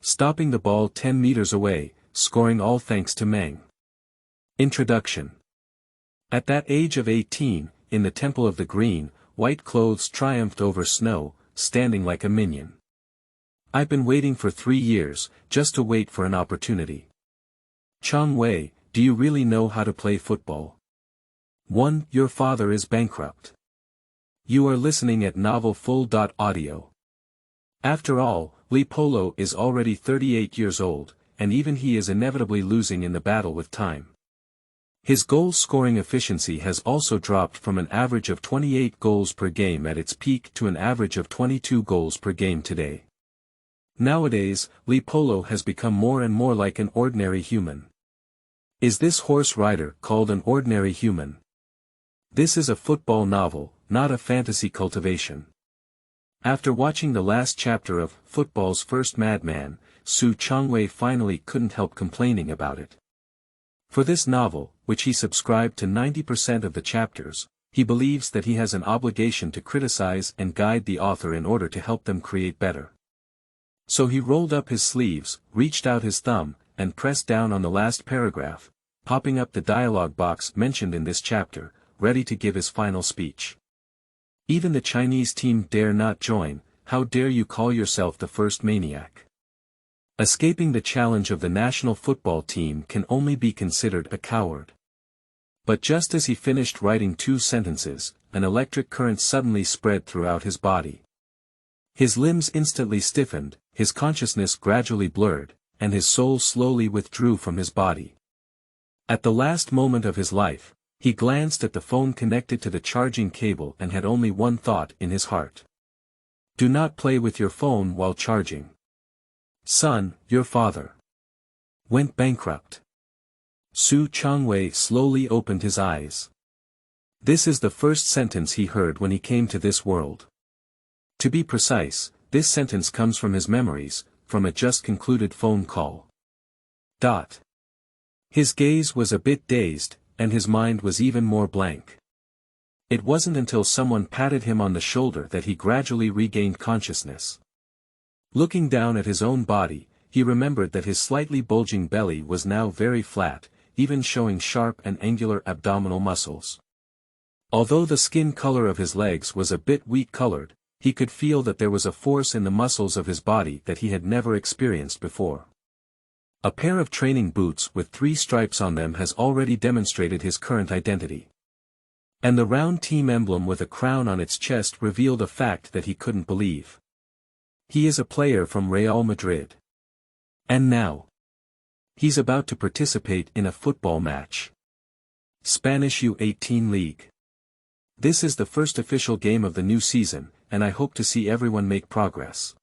stopping the ball 10 meters away, scoring all thanks to Meng. Introduction. At that age of 18, in the Temple of the Green, white clothes triumphed over snow, standing like a minion. I've been waiting for 3 years, just to wait for an opportunity. Chang Wei, do you really know how to play football? 1. Your father is bankrupt. You are listening at Novel Full. Audio. After all, Li Polo is already 38 years old, and even he is inevitably losing in the battle with time. His goal-scoring efficiency has also dropped from an average of 28 goals per game at its peak to an average of 22 goals per game today. Nowadays, Li Polo has become more and more like an ordinary human. Is this horse rider called an ordinary human? This is a football novel, not a fantasy cultivation. After watching the last chapter of Football's First Madman, Chang Wei finally couldn't help complaining about it. For this novel, which he subscribed to 90% of the chapters, he believes that he has an obligation to criticize and guide the author in order to help them create better. So he rolled up his sleeves, reached out his thumb, and pressed down on the last paragraph, popping up the dialogue box mentioned in this chapter, ready to give his final speech. Even the Chinese team dare not join. How dare you call yourself the first maniac? Escaping the challenge of the national football team can only be considered a coward. But just as he finished writing 2 sentences, an electric current suddenly spread throughout his body. His limbs instantly stiffened, his consciousness gradually blurred, and his soul slowly withdrew from his body. At the last moment of his life, he glanced at the phone connected to the charging cable and had only one thought in his heart. Do not play with your phone while charging. Son, your father went bankrupt. Chang Wei slowly opened his eyes. This is the first sentence he heard when he came to this world. To be precise, this sentence comes from his memories, from a just concluded phone call. His gaze was a bit dazed, and his mind was even more blank. It wasn't until someone patted him on the shoulder that he gradually regained consciousness. Looking down at his own body, he remembered that his slightly bulging belly was now very flat, even showing sharp and angular abdominal muscles. Although the skin color of his legs was a bit wheat-colored, he could feel that there was a force in the muscles of his body that he had never experienced before. A pair of training boots with 3 stripes on them has already demonstrated his current identity. And the round team emblem with a crown on its chest revealed a fact that he couldn't believe. He is a player from Real Madrid. And now, he's about to participate in a football match. Spanish U18 League. This is the first official game of the new season, and I hope to see everyone make progress.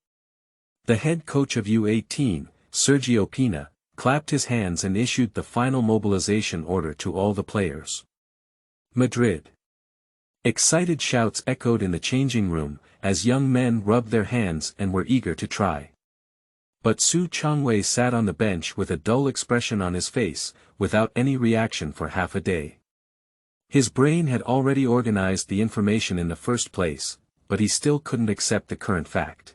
The head coach of U18, Sergio Pina, clapped his hands and issued the final mobilization order to all the players. Madrid. Excited shouts echoed in the changing room, as young men rubbed their hands and were eager to try. But Chang Wei sat on the bench with a dull expression on his face, without any reaction for half a day. His brain had already organized the information in the first place, but he still couldn't accept the current fact.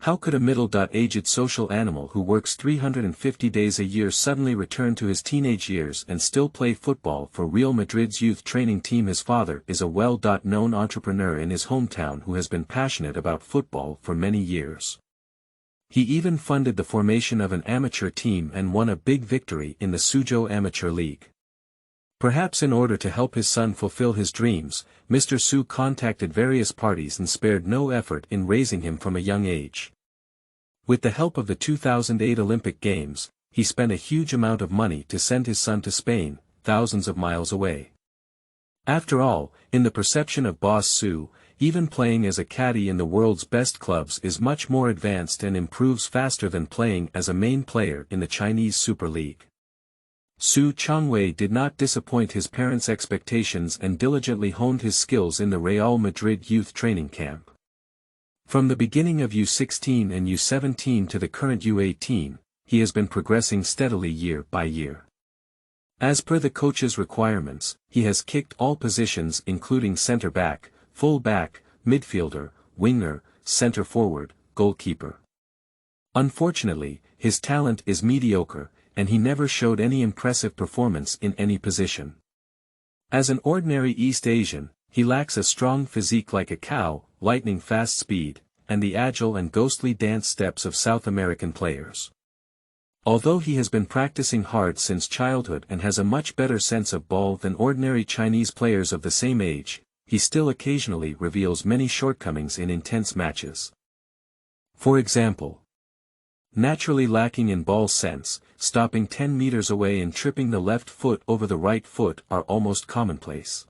How could a middle-aged social animal who works 350 days a year suddenly return to his teenage years and still play football for Real Madrid's youth training team? His father is a well-known entrepreneur in his hometown who has been passionate about football for many years. He even funded the formation of an amateur team and won a big victory in the Suzhou Amateur League. Perhaps in order to help his son fulfill his dreams, Mr. Su contacted various parties and spared no effort in raising him from a young age. With the help of the 2008 Olympic Games, he spent a huge amount of money to send his son to Spain, thousands of miles away. After all, in the perception of Boss Su, even playing as a caddy in the world's best clubs is much more advanced and improves faster than playing as a main player in the Chinese Super League. Chang Wei did not disappoint his parents' expectations and diligently honed his skills in the Real Madrid youth training camp. From the beginning of U16 and U17 to the current U18, he has been progressing steadily year by year. As per the coach's requirements, he has kicked all positions including center back, full back, midfielder, winger, center forward, goalkeeper. Unfortunately, his talent is mediocre, and he never showed any impressive performance in any position. As an ordinary East Asian, he lacks a strong physique like a cow, lightning-fast speed, and the agile and ghostly dance steps of South American players. Although he has been practicing hard since childhood and has a much better sense of ball than ordinary Chinese players of the same age, he still occasionally reveals many shortcomings in intense matches. For example, naturally lacking in ball sense, stopping 10 meters away and tripping the left foot over the right foot are almost commonplace.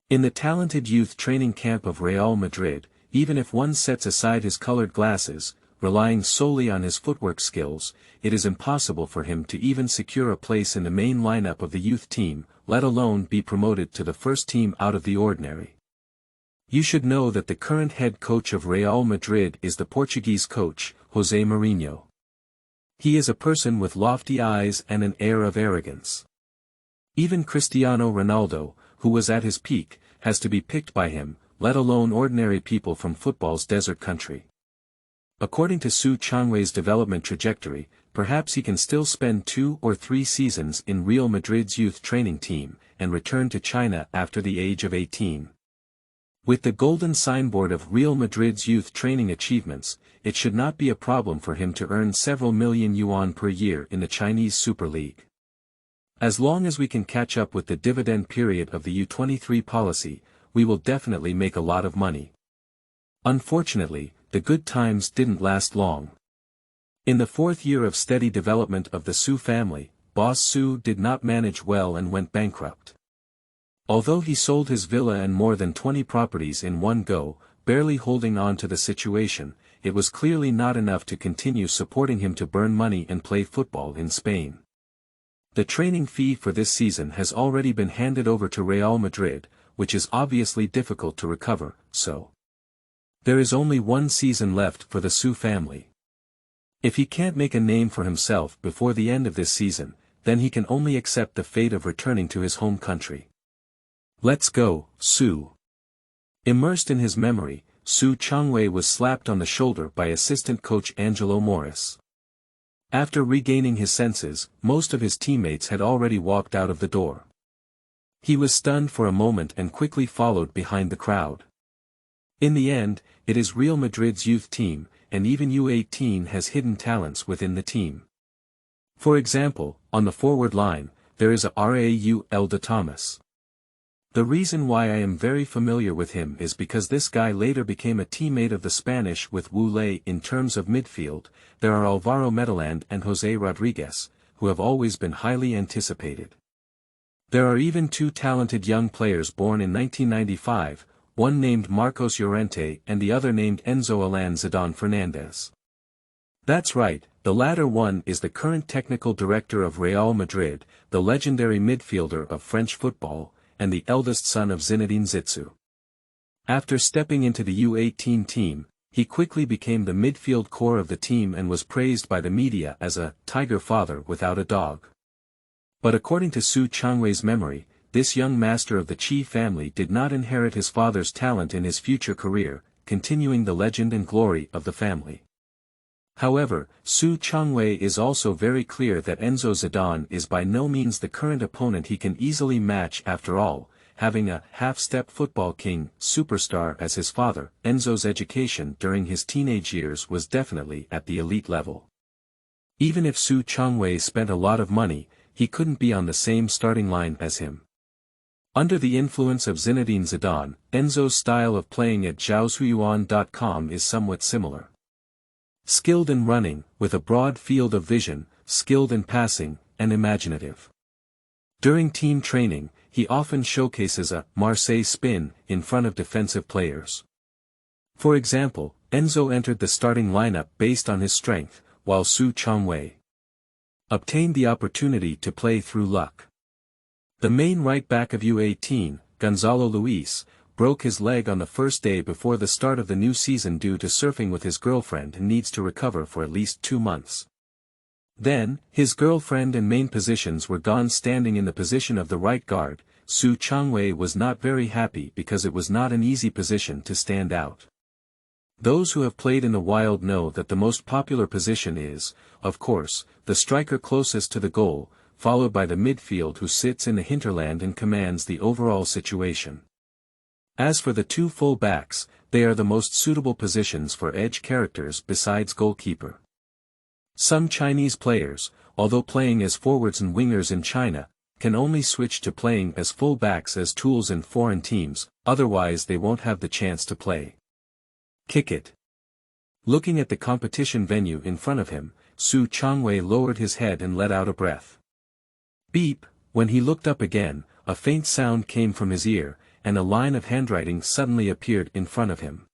In the talented youth training camp of Real Madrid, even if one sets aside his colored glasses, relying solely on his footwork skills, it is impossible for him to even secure a place in the main lineup of the youth team, let alone be promoted to the first team out of the ordinary. You should know that the current head coach of Real Madrid is the Portuguese coach, José Mourinho. He is a person with lofty eyes and an air of arrogance. Even Cristiano Ronaldo, who was at his peak, has to be picked by him, let alone ordinary people from football's desert country. According to Chang Wei's development trajectory, perhaps he can still spend 2 or 3 seasons in Real Madrid's youth training team, and return to China after the age of 18. With the golden signboard of Real Madrid's youth training achievements, it should not be a problem for him to earn several million yuan per year in the Chinese Super League. As long as we can catch up with the dividend period of the U23 policy, we will definitely make a lot of money. Unfortunately, the good times didn't last long. In the 4th year of steady development of the Su family, boss Su did not manage well and went bankrupt. Although he sold his villa and more than 20 properties in one go, barely holding on to the situation, it was clearly not enough to continue supporting him to burn money and play football in Spain. The training fee for this season has already been handed over to Real Madrid, which is obviously difficult to recover, so there is only one season left for the Su family. If he can't make a name for himself before the end of this season, then he can only accept the fate of returning to his home country. Let's go, Su. Immersed in his memory, Chang Wei was slapped on the shoulder by assistant coach Angelo Morris. After regaining his senses, most of his teammates had already walked out of the door. He was stunned for a moment and quickly followed behind the crowd. In the end, it is Real Madrid's youth team, and even U18 has hidden talents within the team. For example, on the forward line, there is a Raul de Thomas. The reason why I am very familiar with him is because this guy later became a teammate of the Spanish with Wu Lei. In terms of midfield, there are Alvaro Medellín and José Rodríguez, who have always been highly anticipated. There are even 2 talented young players born in 1995, one named Marcos Llorente and the other named Enzo Alan Zidane Fernandez. That's right, the latter one is the current technical director of Real Madrid, the legendary midfielder of French football, and the eldest son of Zinedine Zidane. After stepping into the U18 team, he quickly became the midfield core of the team and was praised by the media as a tiger father without a dog. But according to Chang Wei's memory, this young master of the Qi family did not inherit his father's talent in his future career, continuing the legend and glory of the family. However, Chang Wei is also very clear that Enzo Zidane is by no means the current opponent he can easily match. After all, having a half-step football king superstar as his father, Enzo's education during his teenage years was definitely at the elite level. Even if Chang Wei spent a lot of money, he couldn't be on the same starting line as him. Under the influence of Zinedine Zidane, Enzo's style of playing at Zhaohuiyuan.com is somewhat similar. Skilled in running, with a broad field of vision, skilled in passing, and imaginative. During team training, he often showcases a Marseille spin in front of defensive players. For example, Enzo entered the starting lineup based on his strength, while Chang Wei obtained the opportunity to play through luck. The main right back of U18, Gonzalo Luis, broke his leg on the first day before the start of the new season due to surfing with his girlfriend and needs to recover for at least 2 months. Then, his girlfriend and main positions were gone. Standing in the position of the right guard, Chang Wei was not very happy because it was not an easy position to stand out. Those who have played in the wild know that the most popular position is, of course, the striker closest to the goal, followed by the midfield who sits in the hinterland and commands the overall situation. As for the two full-backs, they are the most suitable positions for edge characters besides goalkeeper. Some Chinese players, although playing as forwards and wingers in China, can only switch to playing as full-backs as tools in foreign teams, otherwise they won't have the chance to play. Kick it. Looking at the competition venue in front of him, Chang Wei lowered his head and let out a breath. Beep, when he looked up again, a faint sound came from his ear, and a line of handwriting suddenly appeared in front of him.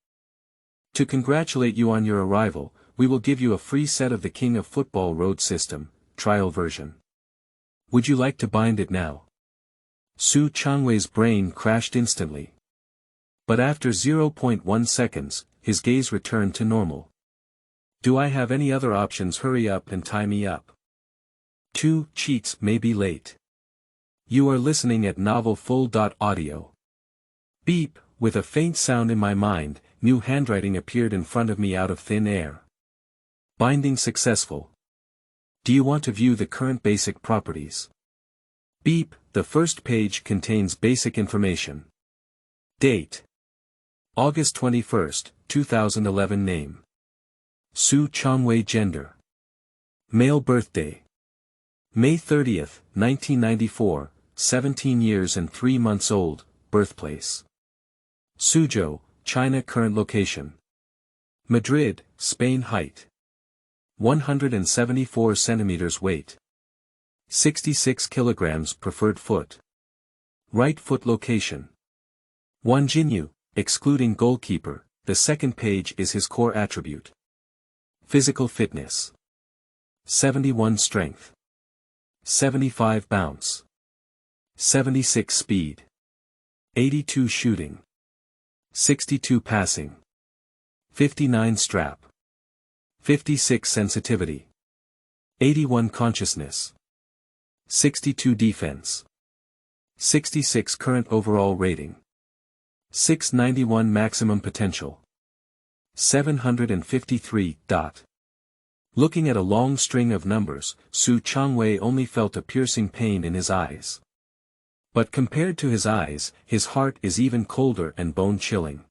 To congratulate you on your arrival, we will give you a free set of the King of Football Road System, trial version. Would you like to bind it now? Chang Wei's brain crashed instantly. But after 0.1 seconds, his gaze returned to normal. Do I have any other options? Hurry up and tie me up. 2 cheats may be late. You are listening at novelfull.audio. Beep, with a faint sound in my mind, new handwriting appeared in front of me out of thin air. Binding successful. Do you want to view the current basic properties? Beep, the first page contains basic information. Date. August 21st, 2011. Name. Chang Wei. Gender. Male. Birthday. May 30th, 1994, 17 years and 3 months old. Birthplace. Suzhou, China. Current location. Madrid, Spain. Height. 174 centimeters. Weight. 66 kilograms. Preferred foot. Right foot. Location. Wanjinyu, excluding goalkeeper, the second page is his core attribute. Physical fitness. 71 strength. 75 bounce. 76 speed. 82 shooting. 62 passing. 59 strap. 56 sensitivity. 81 consciousness. 62 defense. 66 current overall rating. 691 maximum potential. 753. Looking at a long string of numbers, Chang Wei only felt a piercing pain in his eyes. But compared to his eyes, his heart is even colder and bone-chilling.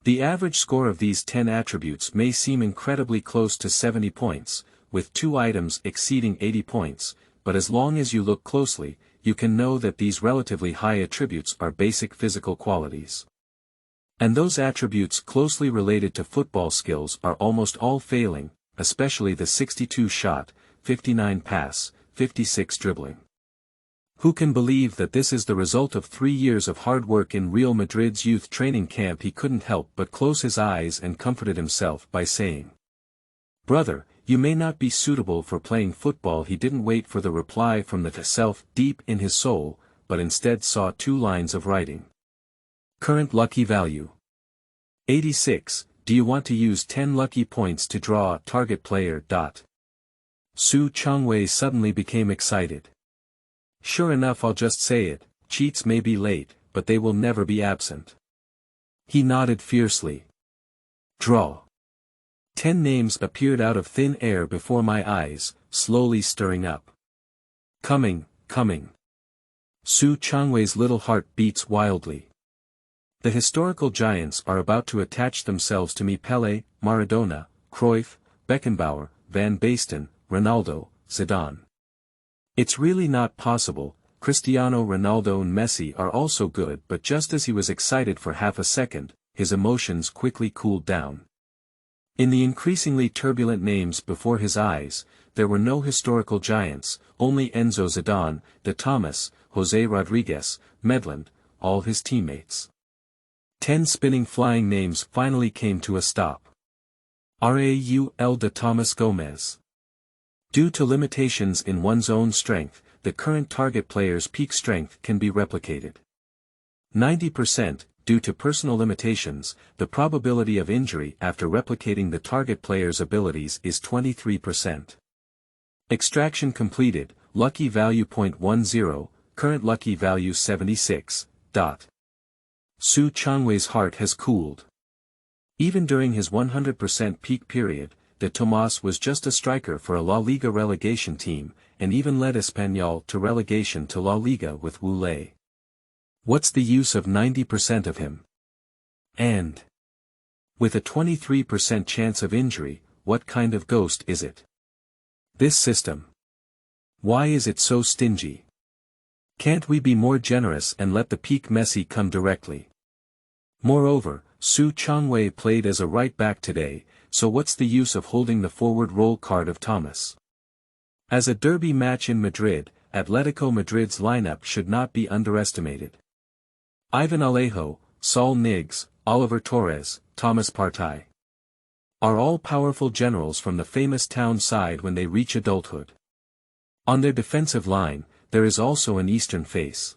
The average score of these 10 attributes may seem incredibly close to 70 points, with 2 items exceeding 80 points, but as long as you look closely, you can know that these relatively high attributes are basic physical qualities. And those attributes closely related to football skills are almost all failing, especially the 62 shot, 59 pass, 56 dribbling. Who can believe that this is the result of 3 years of hard work in Real Madrid's youth training camp? He couldn't help but close his eyes and comforted himself by saying, "Brother, you may not be suitable for playing football." He didn't wait for the reply from the self deep in his soul, but instead saw 2 lines of writing. Current lucky value. 86, do you want to use 10 lucky points to draw a target player? Chang Wei suddenly became excited. Sure enough, I'll just say it, cheats may be late, but they will never be absent. He nodded fiercely. Draw. 10 names appeared out of thin air before my eyes, slowly stirring up. Coming, coming. Chang Wei's little heart beats wildly. The historical giants are about to attach themselves to me: Pelé, Maradona, Cruyff, Beckenbauer, Van Basten, Ronaldo, Zidane. It's really not possible. Cristiano Ronaldo and Messi are also good, but just as he was excited for half a second, his emotions quickly cooled down. In the increasingly turbulent names before his eyes, there were no historical giants, only Enzo Zidane, De Thomas, José Rodriguez, Medland, all his teammates. 10 spinning flying names finally came to a stop. Raul de Thomas Gomez. Due to limitations in one's own strength, the current target player's peak strength can be replicated. 90%, due to personal limitations, the probability of injury after replicating the target player's abilities is 23%. Extraction completed, lucky value 0.10, current lucky value 76. Chang Wei's heart has cooled. Even during his 100% peak period, de Tomas was just a striker for a La Liga relegation team, and even led Espanyol to relegation to La Liga with Wu Lei. What's the use of 90% of him? And with a 23% chance of injury, what kind of ghost is it? This system. Why is it so stingy? Can't we be more generous and let the peak Messi come directly? Moreover, Chang Wei played as a right back today, so what's the use of holding the forward role card of Thomas? As a derby match in Madrid, Atletico Madrid's lineup should not be underestimated. Ivan Alejo, Saul Niguez, Oliver Torres, Thomas Partey are all powerful generals from the famous town side when they reach adulthood. On their defensive line, there is also an eastern face.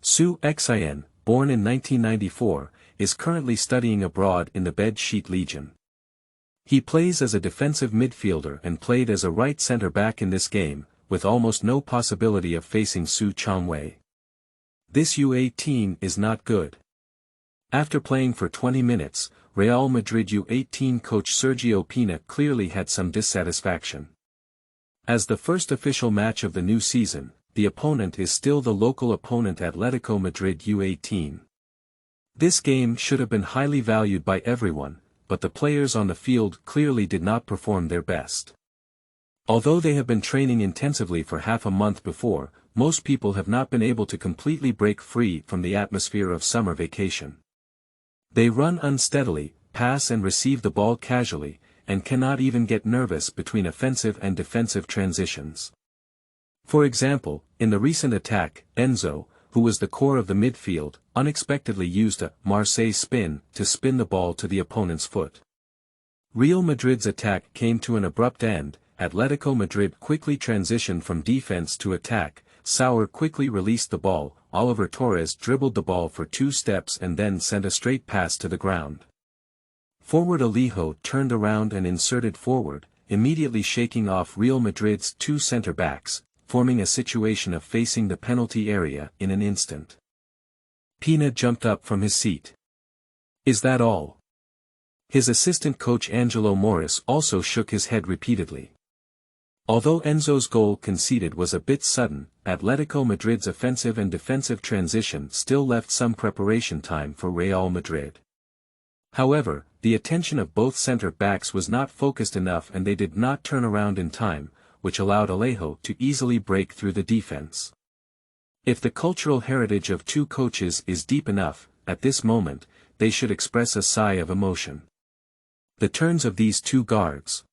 Su Xin, born in 1994, is currently studying abroad in the Bed Sheet Legion. He plays as a defensive midfielder and played as a right centre-back in this game, with almost no possibility of facing Chang Wei. This U18 is not good. After playing for 20 minutes, Real Madrid U18 coach Sergio Pina clearly had some dissatisfaction. As the first official match of the new season, the opponent is still the local opponent Atletico Madrid U18. This game should have been highly valued by everyone, but the players on the field clearly did not perform their best. Although they have been training intensively for half a month before, most people have not been able to completely break free from the atmosphere of summer vacation. They run unsteadily, pass and receive the ball casually, and cannot even get nervous between offensive and defensive transitions. For example, in the recent attack, Enzo, who was the core of the midfield, unexpectedly used a Marseille spin to spin the ball to the opponent's foot. Real Madrid's attack came to an abrupt end. Atletico Madrid quickly transitioned from defense to attack, Sauer quickly released the ball, Oliver Torres dribbled the ball for 2 steps and then sent a straight pass to the ground. Forward Alejo turned around and inserted forward, immediately shaking off Real Madrid's 2 centre-backs, forming a situation of facing the penalty area in an instant. Pina jumped up from his seat. Is that all? His assistant coach Angelo Morris also shook his head repeatedly. Although Enzo's goal conceded was a bit sudden, Atletico Madrid's offensive and defensive transition still left some preparation time for Real Madrid. However, the attention of both centre-backs was not focused enough and they did not turn around in time, which allowed Alejo to easily break through the defense. If the cultural heritage of 2 coaches is deep enough, at this moment, they should express a sigh of emotion. The turns of these 2 guards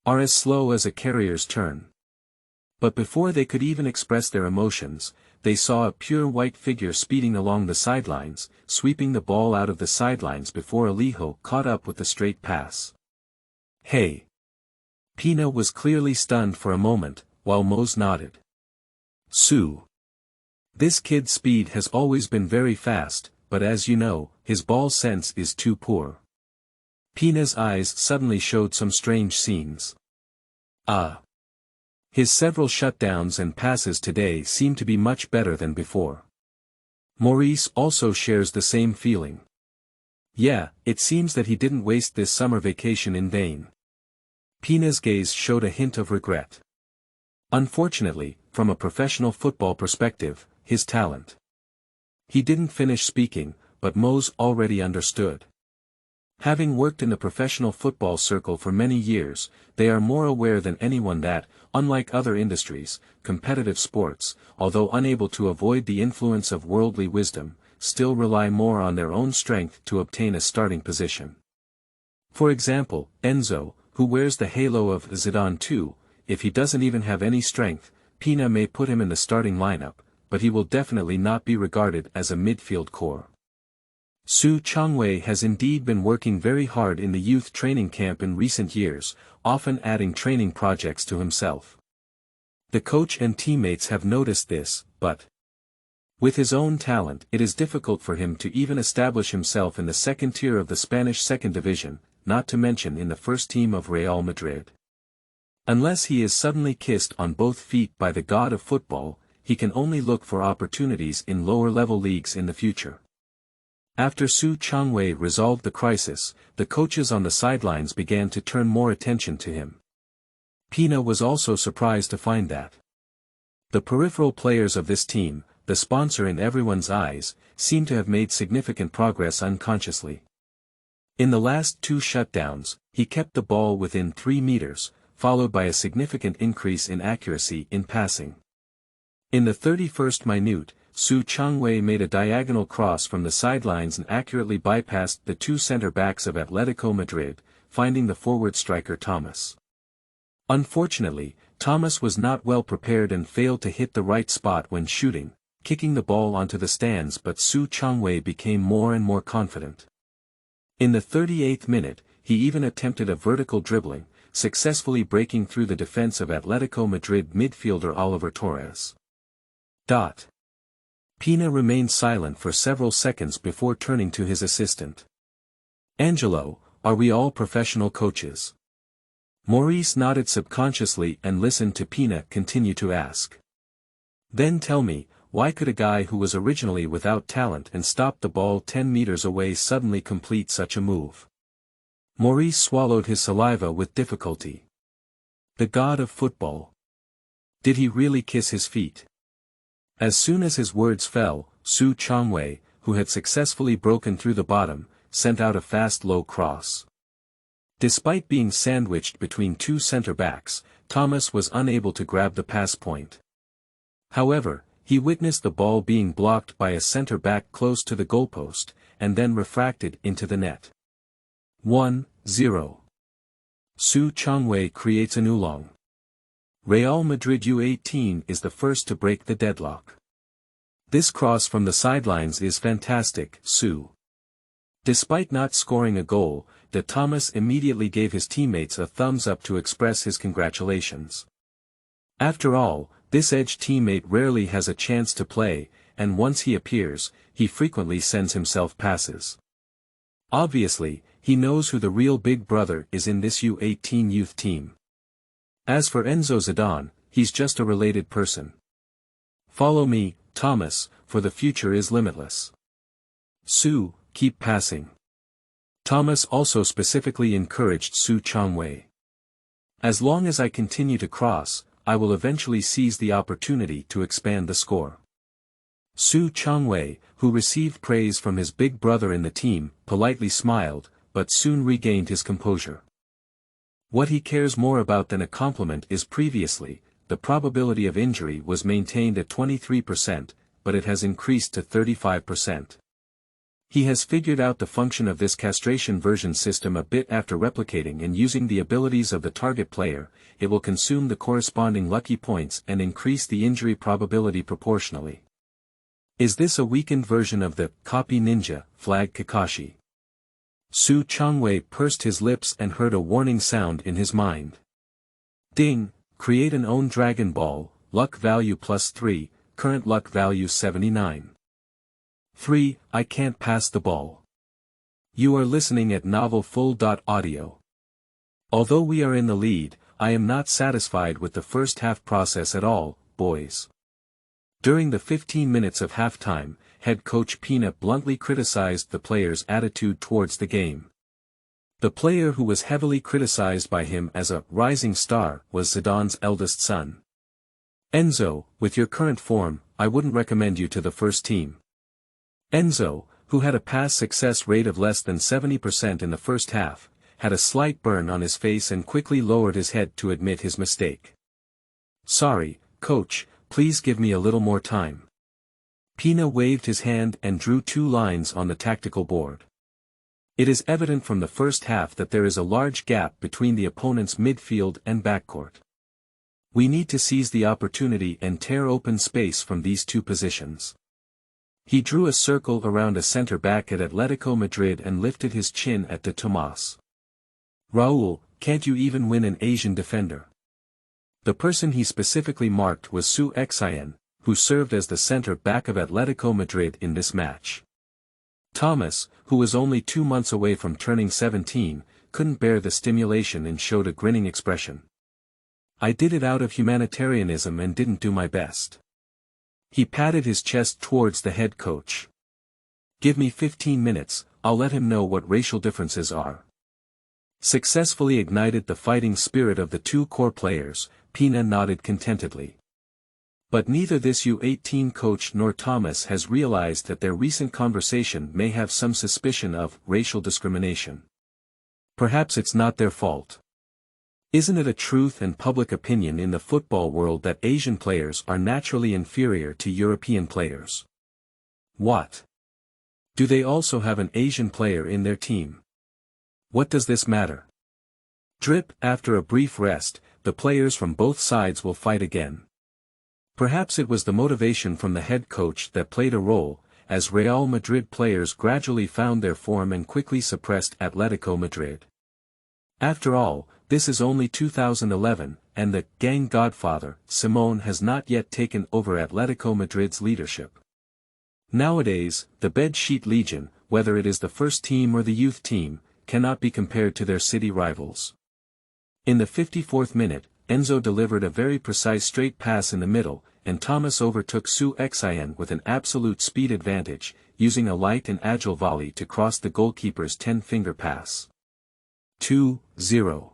are as slow as a carrier's turn. But before they could even express their emotions, they saw a pure white figure speeding along the sidelines, sweeping the ball out of the sidelines before Alejo caught up with the straight pass. Hey! Pina was clearly stunned for a moment, while Mose nodded. Su. This kid's speed has always been very fast, but as you know, his ball sense is too poor. Pina's eyes suddenly showed some strange scenes. His several shutdowns and passes today seem to be much better than before. Maurice also shares the same feeling. Yeah, it seems that he didn't waste this summer vacation in vain. Pina's gaze showed a hint of regret. Unfortunately, from a professional football perspective, his talent. He didn't finish speaking, but Mose already understood. Having worked in the professional football circle for many years, they are more aware than anyone that, unlike other industries, competitive sports, although unable to avoid the influence of worldly wisdom, still rely more on their own strength to obtain a starting position. For example, Enzo, who wears the halo of Zidane too, if he doesn't even have any strength, Pina may put him in the starting lineup, but he will definitely not be regarded as a midfield core. Chang Wei has indeed been working very hard in the youth training camp in recent years, often adding training projects to himself. The coach and teammates have noticed this, but with his own talent it is difficult for him to even establish himself in the second tier of the Spanish second division, not to mention in the first team of Real Madrid. Unless he is suddenly kissed on both feet by the god of football, he can only look for opportunities in lower-level leagues in the future. After Chang Wei resolved the crisis, the coaches on the sidelines began to turn more attention to him. Pina was also surprised to find that the peripheral players of this team, the sponsor in everyone's eyes, seemed to have made significant progress unconsciously. In the last 2 shutdowns, he kept the ball within 3 meters, followed by a significant increase in accuracy in passing. In the 31st minute, Chang Wei made a diagonal cross from the sidelines and accurately bypassed the 2 center-backs of Atletico Madrid, finding the forward striker Thomas. Unfortunately, Thomas was not well prepared and failed to hit the right spot when shooting, kicking the ball onto the stands, but Chang Wei became more and more confident. In the 38th minute, he even attempted a vertical dribbling, successfully breaking through the defense of Atletico Madrid midfielder Oliver Torres. Pina remained silent for several seconds before turning to his assistant. "Angelo, are we all professional coaches?" Maurice nodded subconsciously and listened to Pina continue to ask. "Then tell me, why could a guy who was originally without talent and stopped the ball 10 meters away suddenly complete such a move?" Maurice swallowed his saliva with difficulty. The god of football. Did he really kiss his feet? As soon as his words fell, Chang Wei, who had successfully broken through the bottom, sent out a fast low cross. Despite being sandwiched between 2 center-backs, Thomas was unable to grab the pass point. However, he witnessed the ball being blocked by a center-back close to the goalpost, and then refracted into the net. 1-0. Chang Wei creates an oolong. Real Madrid U18 is the first to break the deadlock. This cross from the sidelines is fantastic, Despite not scoring a goal, Thomas immediately gave his teammates a thumbs up to express his congratulations. After all, this edge teammate rarely has a chance to play, and once he appears, he frequently sends himself passes. Obviously, he knows who the real big brother is in this U18 youth team. As for Enzo Zidane, he's just a related person. Follow me, Thomas, for the future is limitless. Keep passing. Thomas also specifically encouraged Chang Wei. As long as I continue to cross, I will eventually seize the opportunity to expand the score. Chang Wei, who received praise from his big brother in the team, politely smiled, but soon regained his composure. What he cares more about than a compliment is previously, the probability of injury was maintained at 23%, but it has increased to 35%. He has figured out the function of this castration version system a bit after replicating and using the abilities of the target player. It will consume the corresponding lucky points and increase the injury probability proportionally. Is this a weakened version of the copy ninja flag Kakashi? Chang Wei pursed his lips and heard a warning sound in his mind. Ding, create an own Dragon Ball, luck value +3, current luck value 79. 3. I can't pass the ball. You are listening at novelfull.audio. Although we are in the lead, I am not satisfied with the first half process at all, boys. During the 15 minutes of halftime, head coach Pina bluntly criticized the players' attitude towards the game. The player who was heavily criticized by him as a rising star was Zidane's eldest son. Enzo, with your current form, I wouldn't recommend you to the first team. Enzo, who had a pass success rate of less than 70% in the first half, had a slight burn on his face and quickly lowered his head to admit his mistake. Sorry, coach, please give me a little more time. Pina waved his hand and drew 2 lines on the tactical board. It is evident from the first half that there is a large gap between the opponent's midfield and backcourt. We need to seize the opportunity and tear open space from these 2 positions. He drew a circle around a center-back at Atletico Madrid and lifted his chin at de Tomas. Raúl, can't you even win an Asian defender? The person he specifically marked was Xien, who served as the center-back of Atletico Madrid in this match. Thomas, who was only 2 months away from turning 17, couldn't bear the stimulation and showed a grinning expression. I did it out of humanitarianism and didn't do my best. He patted his chest towards the head coach. Give me 15 minutes, I'll let him know what racial differences are. Successfully ignited the fighting spirit of the two core players, Pina nodded contentedly. But neither this U18 coach nor Thomas has realized that their recent conversation may have some suspicion of racial discrimination. Perhaps it's not their fault. Isn't it a truth and public opinion in the football world that Asian players are naturally inferior to European players? What? Do they also have an Asian player in their team? What does this matter? Drip, after a brief rest, the players from both sides will fight again. Perhaps it was the motivation from the head coach that played a role, as Real Madrid players gradually found their form and quickly suppressed Atletico Madrid. After all, this is only 2011, and the gang godfather, Simone, has not yet taken over Atletico Madrid's leadership. Nowadays, the Bed Sheet Legion, whether it is the first team or the youth team, cannot be compared to their city rivals. In the 54th minute, Enzo delivered a very precise straight pass in the middle, and Thomas overtook Su Xin with an absolute speed advantage, using a light and agile volley to cross the goalkeeper's 10-finger pass. 2-0.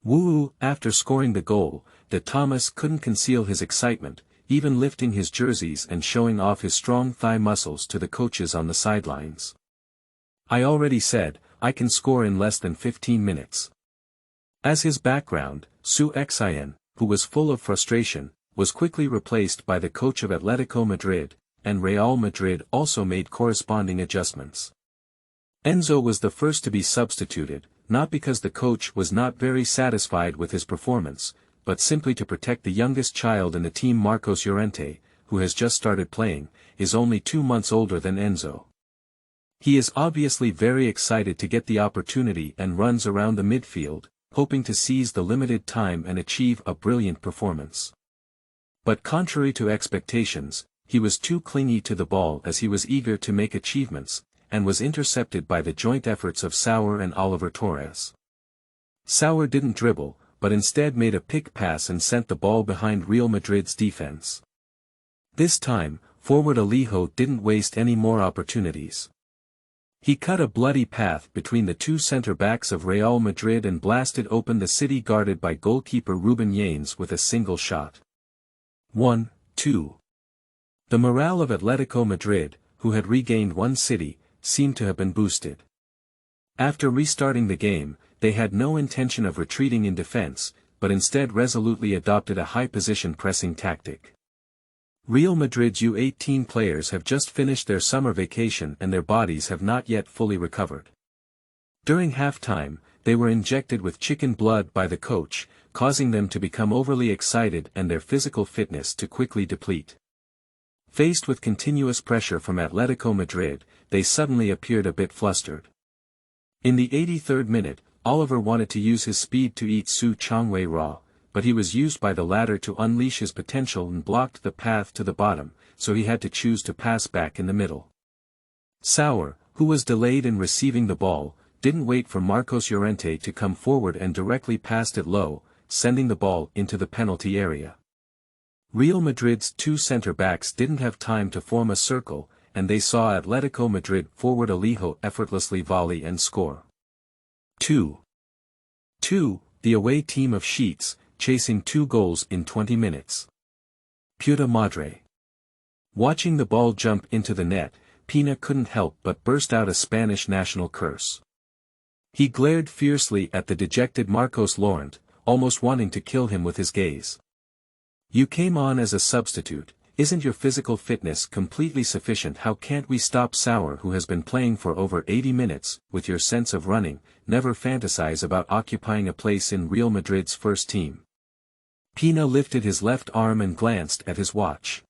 Woo! After scoring the goal, the Thomas couldn't conceal his excitement, even lifting his jerseys and showing off his strong thigh muscles to the coaches on the sidelines. I already said, I can score in less than 15 minutes. As his background, Su Xin, who was full of frustration, was quickly replaced by the coach of Atletico Madrid, and Real Madrid also made corresponding adjustments. Enzo was the first to be substituted, not because the coach was not very satisfied with his performance, but simply to protect the youngest child in the team. Marcos Llorente, who has just started playing, is only 2 months older than Enzo. He is obviously very excited to get the opportunity and runs around the midfield, hoping to seize the limited time and achieve a brilliant performance. But contrary to expectations, he was too clingy to the ball as he was eager to make achievements, and was intercepted by the joint efforts of Sauer and Oliver Torres. Sauer didn't dribble, but instead made a pick pass and sent the ball behind Real Madrid's defense. This time, forward Alejo didn't waste any more opportunities. He cut a bloody path between the two center-backs of Real Madrid and blasted open the city guarded by goalkeeper Ruben Yanes with a single shot. 1-2. The morale of Atletico Madrid, who had regained one city, seemed to have been boosted. After restarting the game, they had no intention of retreating in defense, but instead resolutely adopted a high-position pressing tactic. Real Madrid's U18 players have just finished their summer vacation and their bodies have not yet fully recovered. During halftime, they were injected with chicken blood by the coach, causing them to become overly excited and their physical fitness to quickly deplete. Faced with continuous pressure from Atletico Madrid, they suddenly appeared a bit flustered. In the 83rd minute, Oliver wanted to use his speed to eat Chang Wei raw, but he was used by the latter to unleash his potential and blocked the path to the bottom, so he had to choose to pass back in the middle. Sauer, who was delayed in receiving the ball, didn't wait for Marcos Llorente to come forward and directly passed it low, sending the ball into the penalty area. Real Madrid's two center-backs didn't have time to form a circle, and they saw Atletico Madrid forward Alejo effortlessly volley and score. 2-2. The away team of Sheets, chasing 2 goals in 20 minutes. Puta madre. Watching the ball jump into the net, Pina couldn't help but burst out a Spanish national curse. He glared fiercely at the dejected Marcos Llorente, almost wanting to kill him with his gaze. You came on as a substitute, isn't your physical fitness completely sufficient? How can't we stop Sauer, who has been playing for over 80 minutes, with your sense of running? Never fantasize about occupying a place in Real Madrid's first team. Pina lifted his left arm and glanced at his watch.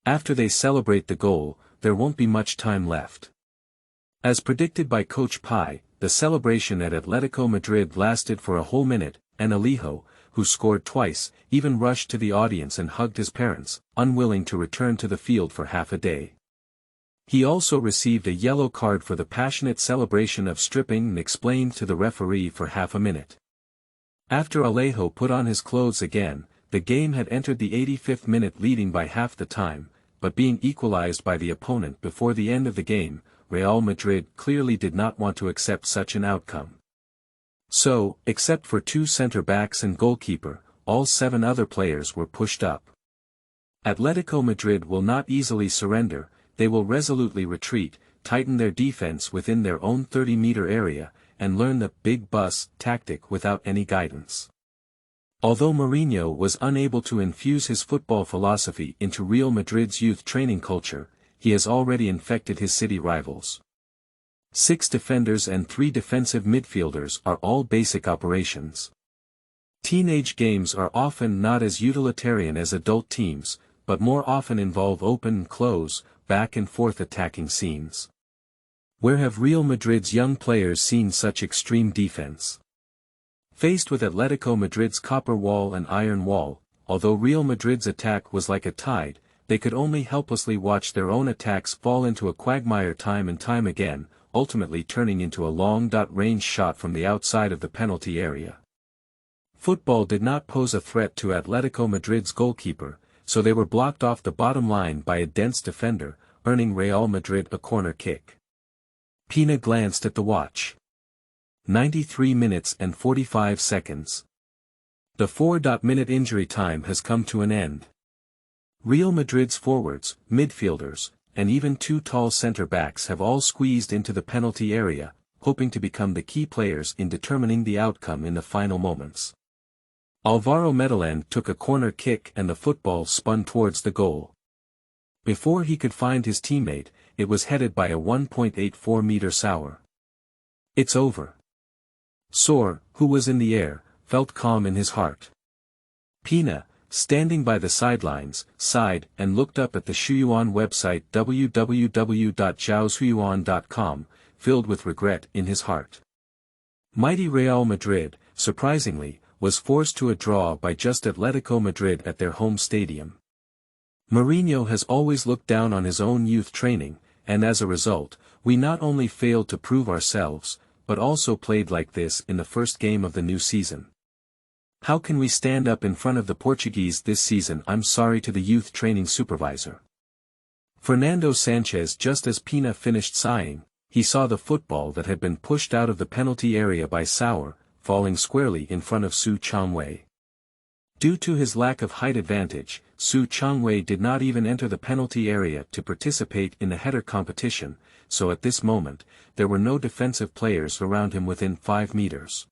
After they celebrate the goal, there won't be much time left. As predicted by Coach Pai, the celebration at Atletico Madrid lasted for a whole minute, and Alejo, who scored twice, even rushed to the audience and hugged his parents, unwilling to return to the field for half a day. He also received a yellow card for the passionate celebration of stripping and explained to the referee for half a minute. After Alejo put on his clothes again, the game had entered the 85th minute, leading by half the time, but being equalized by the opponent before the end of the game, Real Madrid clearly did not want to accept such an outcome. So, except for 2 center-backs and goalkeeper, all 7 other players were pushed up. Atletico Madrid will not easily surrender, they will resolutely retreat, tighten their defense within their own 30-meter area, and learn the big bus tactic without any guidance. Although Mourinho was unable to infuse his football philosophy into Real Madrid's youth training culture, he has already infected his city rivals. 6 defenders and 3 defensive midfielders are all basic operations. Teenage games are often not as utilitarian as adult teams, but more often involve open and close, back and forth attacking scenes. Where have Real Madrid's young players seen such extreme defense? Faced with Atletico Madrid's copper wall and iron wall, although Real Madrid's attack was like a tide, they could only helplessly watch their own attacks fall into a quagmire time and time again, ultimately turning into a long-range shot from the outside of the penalty area. Football did not pose a threat to Atletico Madrid's goalkeeper, so they were blocked off the bottom line by a dense defender, earning Real Madrid a corner kick. Pina glanced at the watch. 93 minutes and 45 seconds. The 4-minute injury time has come to an end. Real Madrid's forwards, midfielders, and even 2 tall center-backs have all squeezed into the penalty area, hoping to become the key players in determining the outcome in the final moments. Alvaro Medellin took a corner kick and the football spun towards the goal. Before he could find his teammate, it was headed by a 1.84-meter Sauer. It's over. Sor, who was in the air, felt calm in his heart. Pina, standing by the sidelines, sighed and looked up at the Shuyuan website www.zhaoshuyuan.com, filled with regret in his heart. Mighty Real Madrid, surprisingly, was forced to a draw by just Atletico Madrid at their home stadium. Mourinho has always looked down on his own youth training, and as a result, we not only failed to prove ourselves, but also played like this in the first game of the new season. How can we stand up in front of the Portuguese this season? I'm sorry to the youth training supervisor. Fernando Sanchez. Just as Pina finished sighing, he saw the football that had been pushed out of the penalty area by Sauer, falling squarely in front of Chang Wei. Due to his lack of height advantage, Chang Wei did not even enter the penalty area to participate in the header competition, so at this moment, there were no defensive players around him within 5 meters.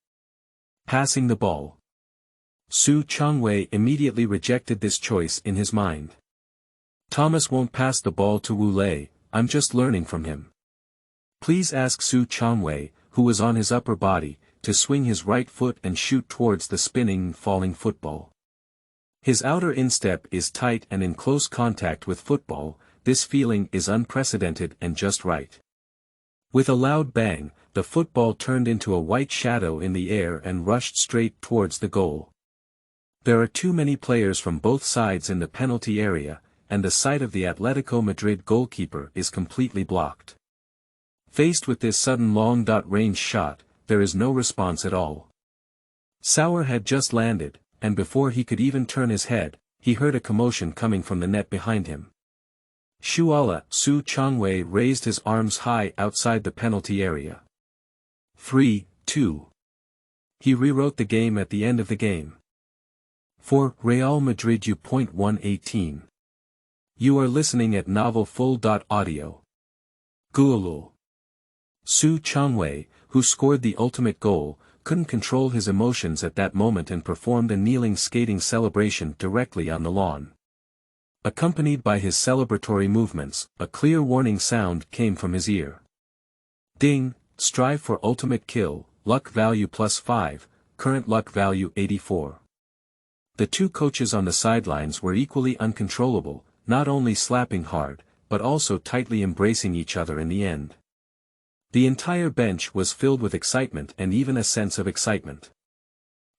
Passing the ball. Chang Wei immediately rejected this choice in his mind. Thomas won't pass the ball to Wu Lei, I'm just learning from him. Please ask Chang Wei, who was on his upper body, to swing his right foot and shoot towards the spinning and falling football. His outer instep is tight and in close contact with football, this feeling is unprecedented and just right. With a loud bang, the football turned into a white shadow in the air and rushed straight towards the goal. There are too many players from both sides in the penalty area, and the sight of the Atletico Madrid goalkeeper is completely blocked. Faced with this sudden long-range shot, there is no response at all. Sauer had just landed, and before he could even turn his head, he heard a commotion coming from the net behind him. Chang Wei raised his arms high outside the penalty area. 3-2. He rewrote the game at the end of the game. For Real Madrid EP1-10. You are listening at novelfull.audio. Guulul. Chang Wei, who scored the ultimate goal, couldn't control his emotions at that moment and performed a kneeling skating celebration directly on the lawn. Accompanied by his celebratory movements, a clear warning sound came from his ear. Ding, strive for ultimate kill, luck value +5, current luck value 84. The 2 coaches on the sidelines were equally uncontrollable, not only slapping hard, but also tightly embracing each other in the end. The entire bench was filled with excitement and even a sense of excitement.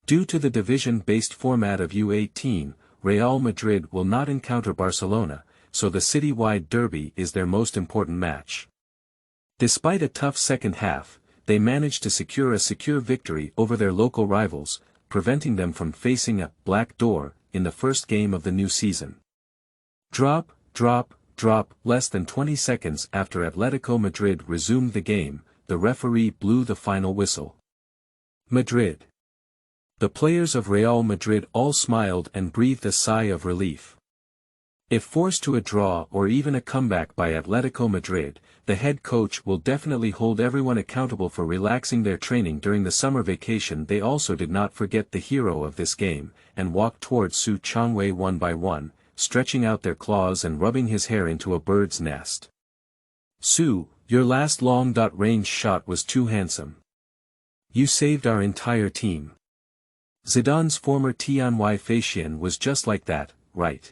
Due to the division-based format of U18, Real Madrid will not encounter Barcelona, so the city-wide derby is their most important match. Despite a tough second half, they managed to secure a secure victory over their local rivals, preventing them from facing a black door in the first game of the new season. Drop, drop. Less than 20 seconds after Atletico Madrid resumed the game, the referee blew the final whistle. Madrid. The players of Real Madrid all smiled and breathed a sigh of relief. If forced to a draw or even a comeback by Atletico Madrid, the head coach will definitely hold everyone accountable for relaxing their training during the summer vacation. They also did not forget the hero of this game, and walked towards Chang Wei one by one, stretching out their claws and rubbing his hair into a bird's nest. "Su, your last long-range shot was too handsome. You saved our entire team. Zidane's former Chang Wei Facian was just like that, right?"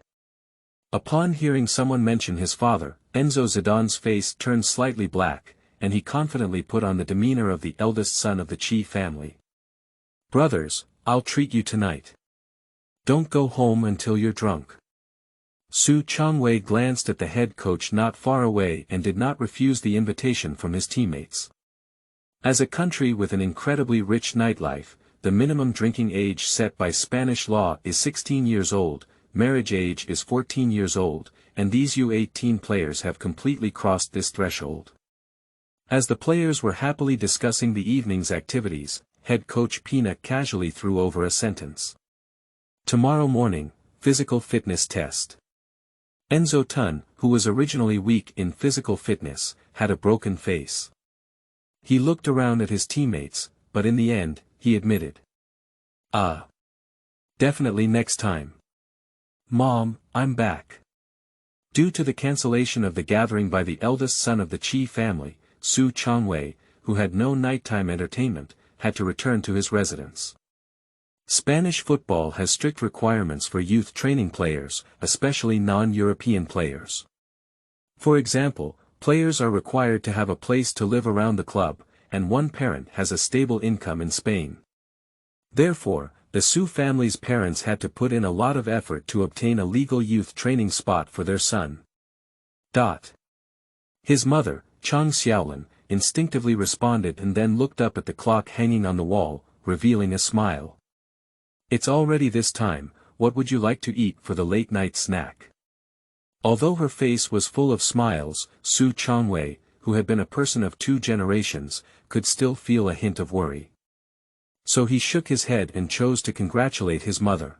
Upon hearing someone mention his father, Enzo Zidane's face turned slightly black, and he confidently put on the demeanor of the eldest son of the Chi family. "Brothers, I'll treat you tonight. Don't go home until you're drunk." Chang Wei glanced at the head coach not far away and did not refuse the invitation from his teammates. As a country with an incredibly rich nightlife, the minimum drinking age set by Spanish law is 16 years old, marriage age is 14 years old, and these U18 players have completely crossed this threshold. As the players were happily discussing the evening's activities, head coach Pina casually threw over a sentence. "Tomorrow morning, physical fitness test." Enzo Tun, who was originally weak in physical fitness, had a broken face. He looked around at his teammates, but in the end, he admitted, Definitely next time. Mom, I'm back." Due to the cancellation of the gathering by the eldest son of the Chi family, Chang Wei, who had no nighttime entertainment, had to return to his residence. Spanish football has strict requirements for youth training players, especially non-European players. For example, players are required to have a place to live around the club, and one parent has a stable income in Spain. Therefore, the Su family's parents had to put in a lot of effort to obtain a legal youth training spot for their son. His mother, Chang Xiaolin, instinctively responded and then looked up at the clock hanging on the wall, revealing a smile. "It's already this time, what would you like to eat for the late-night snack?" Although her face was full of smiles, Chang Wei, who had been a person of 2 generations, could still feel a hint of worry. So he shook his head and chose to congratulate his mother.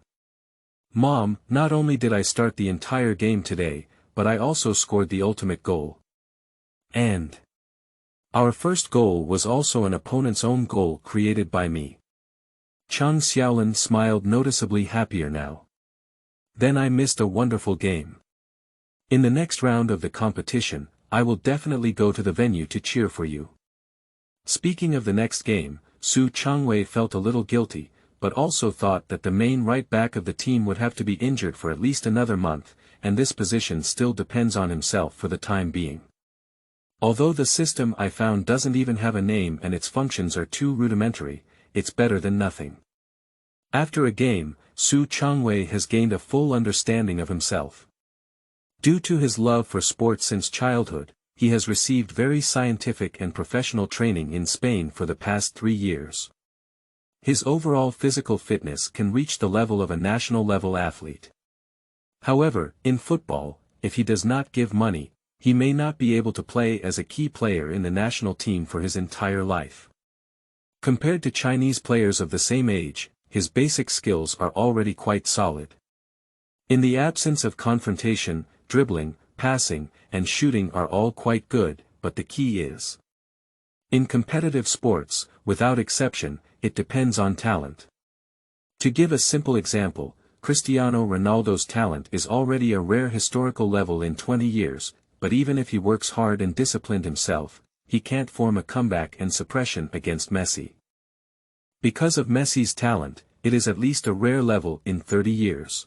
"Mom, not only did I start the entire game today, but I also scored the ultimate goal. And our first goal was also an opponent's own goal created by me." Chang Xiaolin smiled noticeably happier now. "Then I missed a wonderful game. In the next round of the competition, I will definitely go to the venue to cheer for you." Speaking of the next game, Chang Wei felt a little guilty, but also thought that the main right back of the team would have to be injured for at least another month, and this position still depends on himself for the time being. Although the system I found doesn't even have a name and its functions are too rudimentary, it's better than nothing. After a game, Chang Wei has gained a full understanding of himself. Due to his love for sports since childhood, he has received very scientific and professional training in Spain for the past 3 years. His overall physical fitness can reach the level of a national-level athlete. However, in football, if he does not give money, he may not be able to play as a key player in the national team for his entire life. Compared to Chinese players of the same age, his basic skills are already quite solid. In the absence of confrontation, dribbling, passing, and shooting are all quite good, but the key is. In competitive sports, without exception, it depends on talent. To give a simple example, Cristiano Ronaldo's talent is already a rare historical level in 20 years, but even if he works hard and disciplined himself, he can't form a comeback and suppression against Messi. Because of Messi's talent, it is at least a rare level in 30 years.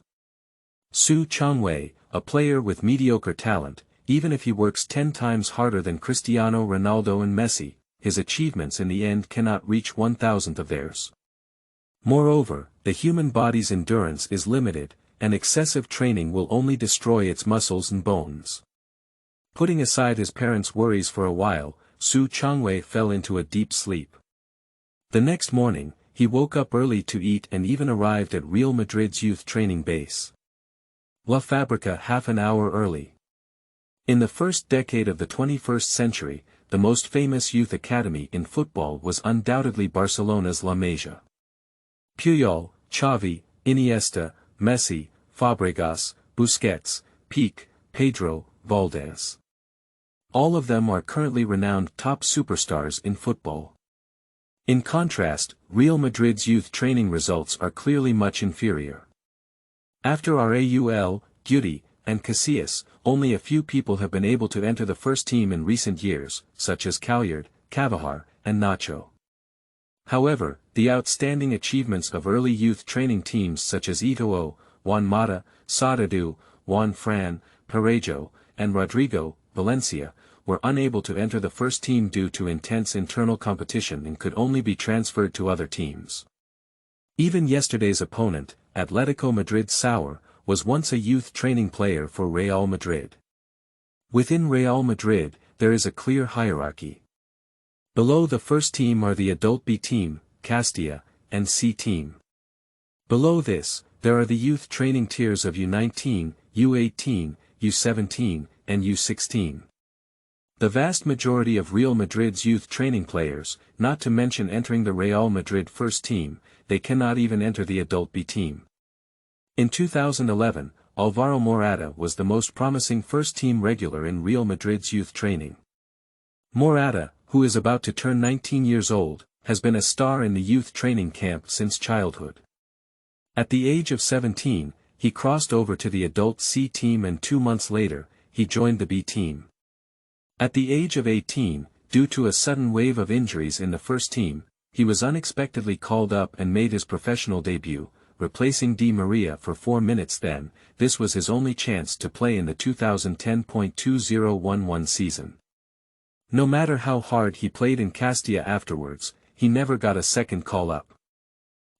Chang Wei, a player with mediocre talent, even if he works 10 times harder than Cristiano Ronaldo and Messi, his achievements in the end cannot reach 1,000th of theirs. Moreover, the human body's endurance is limited, and excessive training will only destroy its muscles and bones. Putting aside his parents' worries for a while, Chang Wei fell into a deep sleep. The next morning, he woke up early to eat and even arrived at Real Madrid's youth training base. La Fabrica half an hour early. In the first decade of the 21st century, the most famous youth academy in football was undoubtedly Barcelona's La Masia. Puyol, Xavi, Iniesta, Messi, Fabregas, Busquets, Pique, Pedro, Valdez. All of them are currently renowned top superstars in football. In contrast, Real Madrid's youth training results are clearly much inferior. After Raul, Guti, and Casillas, only a few people have been able to enter the first team in recent years, such as Calyard, Cavajar, and Nacho. However, the outstanding achievements of early youth training teams such as Eto'o, Juan Mata, Sadadu, Juan Fran, Parejo, and Rodrigo, Valencia, were unable to enter the first team due to intense internal competition and could only be transferred to other teams. Even yesterday's opponent, Atletico Madrid Saur, was once a youth training player for Real Madrid. Within Real Madrid, there is a clear hierarchy. Below the first team are the adult B team, Castilla, and C team. Below this, there are the youth training tiers of U19, U18, U17, and U16. The vast majority of Real Madrid's youth training players, not to mention entering the Real Madrid first team, they cannot even enter the adult B team. In 2011, Alvaro Morata was the most promising first-team regular in Real Madrid's youth training. Morata, who is about to turn 19 years old, has been a star in the youth training camp since childhood. At the age of 17, he crossed over to the adult C team and 2 months later, he joined the B team. At the age of 18, due to a sudden wave of injuries in the first team, he was unexpectedly called up and made his professional debut, replacing Di Maria for 4 minutes. Then, this was his only chance to play in the 2010-2011 season. No matter how hard he played in Castilla afterwards, he never got a second call-up.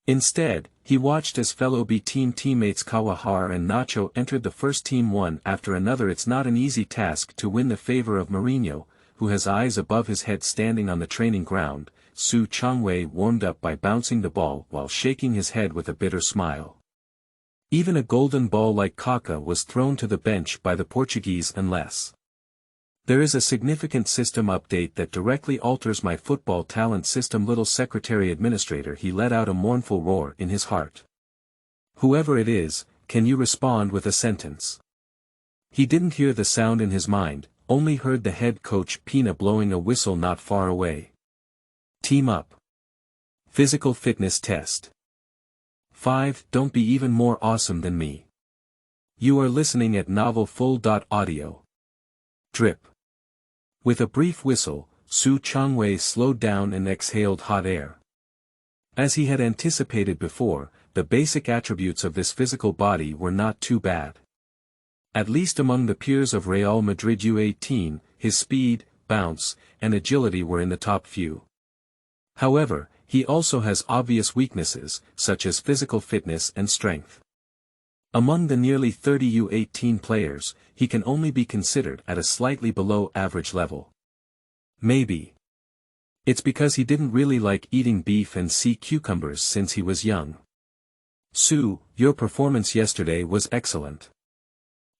Instead, he watched as fellow B team teammates Cavajar and Nacho entered the first team one after another. It's not an easy task to win the favor of Mourinho, who has eyes above his head standing on the training ground. Chang Wei warmed up by bouncing the ball while shaking his head with a bitter smile. Even a golden ball like Kaká was thrown to the bench by the Portuguese unless there is a significant system update that directly alters my football talent system. Little secretary administrator, he let out a mournful roar in his heart. Whoever it is, can you respond with a sentence? He didn't hear the sound in his mind, only heard the head coach Pina blowing a whistle not far away. Team up. Physical fitness test. 5. Don't be even more awesome than me. You are listening at novelfull.audio. Drip. With a brief whistle, Chang Wei slowed down and exhaled hot air. As he had anticipated before, the basic attributes of this physical body were not too bad. At least among the peers of Real Madrid U18, his speed, bounce, and agility were in the top few. However, he also has obvious weaknesses, such as physical fitness and strength. Among the nearly 30 U18 players, he can only be considered at a slightly below average level. Maybe it's because he didn't really like eating beef and sea cucumbers since he was young. Your performance yesterday was excellent.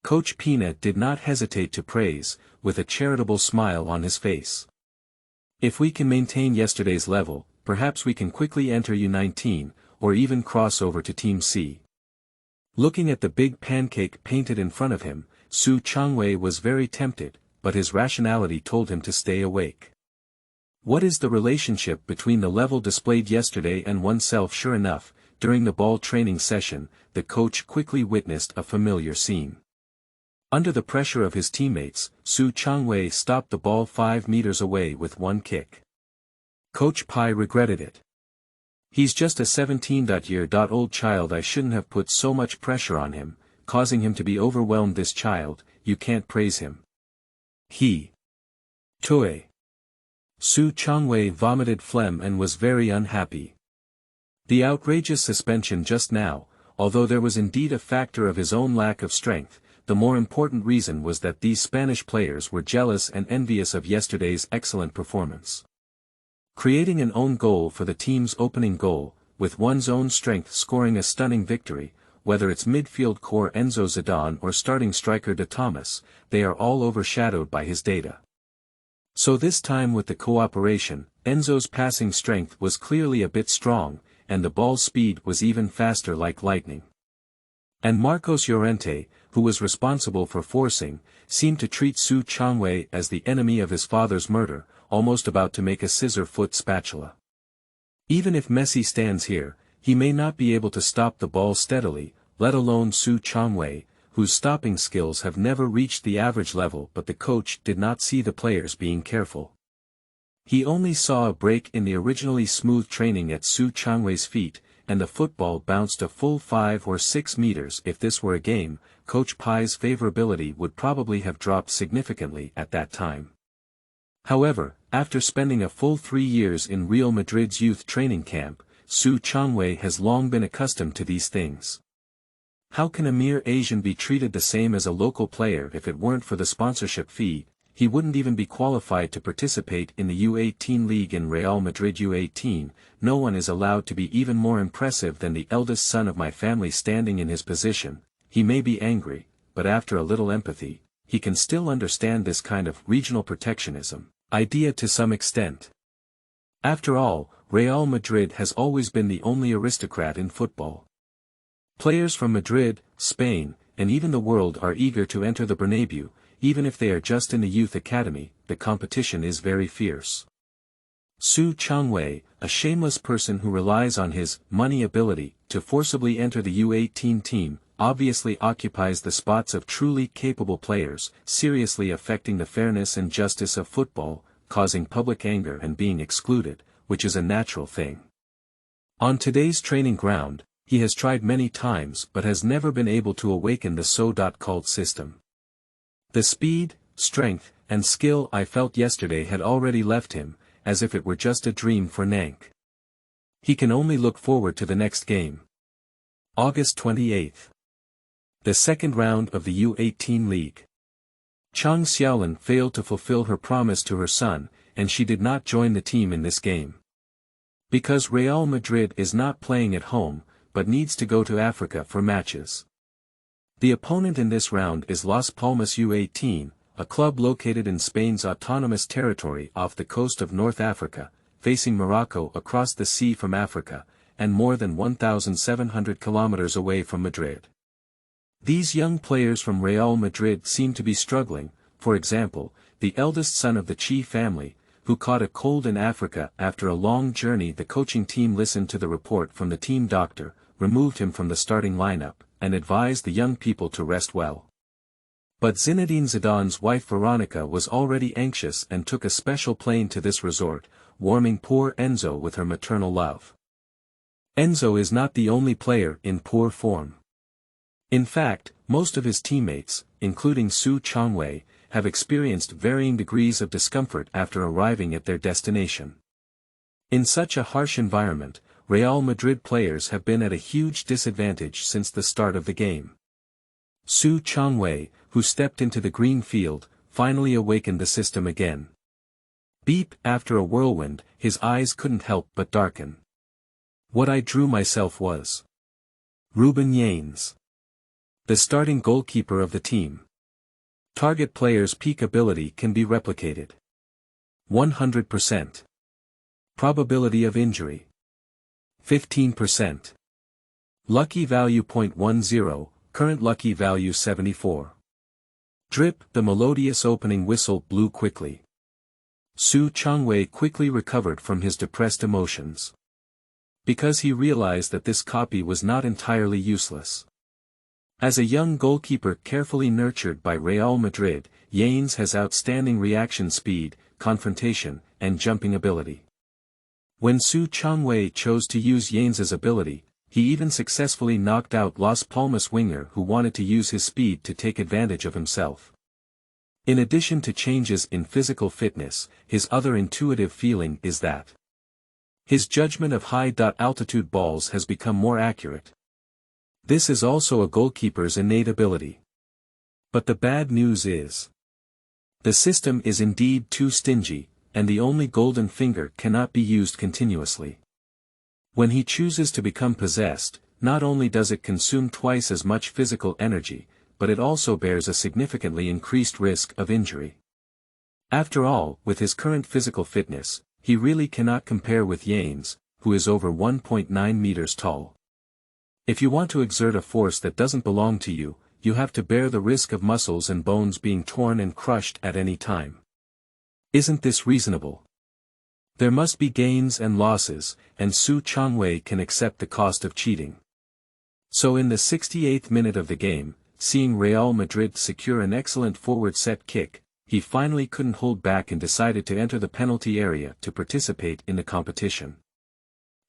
Coach Pina did not hesitate to praise, with a charitable smile on his face. If we can maintain yesterday's level, perhaps we can quickly enter U19, or even cross over to Team C. Looking at the big pancake painted in front of him, Chang Wei was very tempted, but his rationality told him to stay awake. What is the relationship between the level displayed yesterday and oneself? Sure enough, during the ball training session, the coach quickly witnessed a familiar scene. Under the pressure of his teammates, Chang Wei stopped the ball 5 meters away with one kick. Coach Pai regretted it. He's just a 17-year-old child. I shouldn't have put so much pressure on him, causing him to be overwhelmed. This child, you can't praise him. Chang Wei vomited phlegm and was very unhappy. The outrageous suspension just now, although there was indeed a factor of his own lack of strength, the more important reason was that these Spanish players were jealous and envious of yesterday's excellent performance. Creating an own goal for the team's opening goal, with one's own strength scoring a stunning victory, whether it's midfield core Enzo Zidane or starting striker De Thomas, they are all overshadowed by his data. So this time with the cooperation, Enzo's passing strength was clearly a bit strong, and the ball speed was even faster like lightning. And Marcos Llorente, who was responsible for forcing, seemed to treat Chang Wei as the enemy of his father's murder, almost about to make a scissor-foot spatula. Even if Messi stands here, he may not be able to stop the ball steadily, let alone Chang Wei, whose stopping skills have never reached the average level, but the coach did not see the players being careful. He only saw a break in the originally smooth training at Chang Wei's feet, and the football bounced a full 5 or 6 meters. If this were a game, Coach Pai's favorability would probably have dropped significantly at that time. However, after spending a full 3 years in Real Madrid's youth training camp, Chang Wei has long been accustomed to these things. How can a mere Asian be treated the same as a local player? If it weren't for the sponsorship fee, he wouldn't even be qualified to participate in the U18 league in Real Madrid U18. No one is allowed to be even more impressive than the eldest son of my family standing in his position. He may be angry, but after a little empathy, he can still understand this kind of regional protectionism idea to some extent. After all, Real Madrid has always been the only aristocrat in football. Players from Madrid, Spain, and even the world are eager to enter the Bernabeu, even if they are just in the youth academy. The competition is very fierce. Chang Wei, a shameless person who relies on his money ability to forcibly enter the U18 team, obviously occupies the spots of truly capable players, seriously affecting the fairness and justice of football, causing public anger and being excluded, which is a natural thing. On today's training ground, he has tried many times but has never been able to awaken the so-called system. The speed, strength, and skill I felt yesterday had already left him, as if it were just a dream for Nank. He can only look forward to the next game. August 28th. The second round of the U18 League. Chang Xiaolin failed to fulfill her promise to her son, and she did not join the team in this game. Because Real Madrid is not playing at home, but needs to go to Africa for matches. The opponent in this round is Las Palmas U18, a club located in Spain's autonomous territory off the coast of North Africa, facing Morocco across the sea from Africa, and more than 1,700 kilometers away from Madrid. These young players from Real Madrid seem to be struggling. For example, the eldest son of the Chi family, who caught a cold in Africa after a long journey. The coaching team listened to the report from the team doctor, removed him from the starting lineup, and advised the young people to rest well. But Zinedine Zidane's wife Veronica was already anxious and took a special plane to this resort, warming poor Enzo with her maternal love. Enzo is not the only player in poor form. In fact, most of his teammates, including Chang Wei, have experienced varying degrees of discomfort after arriving at their destination. In such a harsh environment, Real Madrid players have been at a huge disadvantage since the start of the game. Chang Wei, who stepped into the green field, finally awakened the system again. Beep! After a whirlwind, his eyes couldn't help but darken. What I drew myself was Ruben Yanes, the starting goalkeeper of the team. Target player's peak ability can be replicated. 100%. Probability of injury. 15%. Lucky value 0.10, current lucky value 74. Drip! The melodious opening whistle blew quickly. Chang Wei quickly recovered from his depressed emotions. Because he realized that this copy was not entirely useless. As a young goalkeeper carefully nurtured by Real Madrid, Yanes has outstanding reaction speed, confrontation, and jumping ability. When Chang Wei chose to use Yanes's ability, he even successfully knocked out Las Palmas winger who wanted to use his speed to take advantage of himself. In addition to changes in physical fitness, his other intuitive feeling is that his judgment of high-altitude balls has become more accurate. This is also a goalkeeper's innate ability. But the bad news is, the system is indeed too stingy, and the only golden finger cannot be used continuously. When he chooses to become possessed, not only does it consume twice as much physical energy, but it also bears a significantly increased risk of injury. After all, with his current physical fitness, he really cannot compare with Yanes, who is over 1.9 meters tall. If you want to exert a force that doesn't belong to you, you have to bear the risk of muscles and bones being torn and crushed at any time. Isn't this reasonable? There must be gains and losses, and Chang Wei can accept the cost of cheating. So in the 68th minute of the game, seeing Real Madrid secure an excellent forward set kick, he finally couldn't hold back and decided to enter the penalty area to participate in the competition.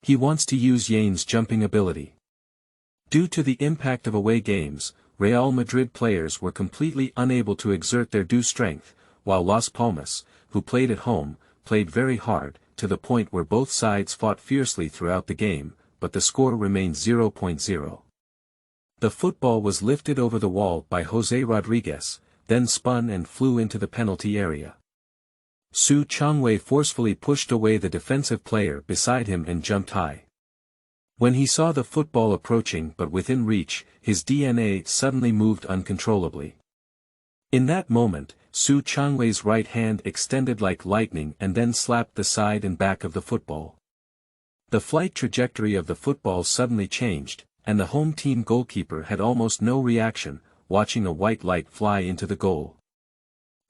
He wants to use Yane's jumping ability. Due to the impact of away games, Real Madrid players were completely unable to exert their due strength, while Las Palmas, who played at home, played very hard, to the point where both sides fought fiercely throughout the game, but the score remained 0-0. The football was lifted over the wall by José Rodríguez, then spun and flew into the penalty area. Chang Wei forcefully pushed away the defensive player beside him and jumped high. When he saw the football approaching but within reach, his DNA suddenly moved uncontrollably. In that moment, Chang Wei's right hand extended like lightning and then slapped the side and back of the football. The flight trajectory of the football suddenly changed, and the home team goalkeeper had almost no reaction, watching a white light fly into the goal.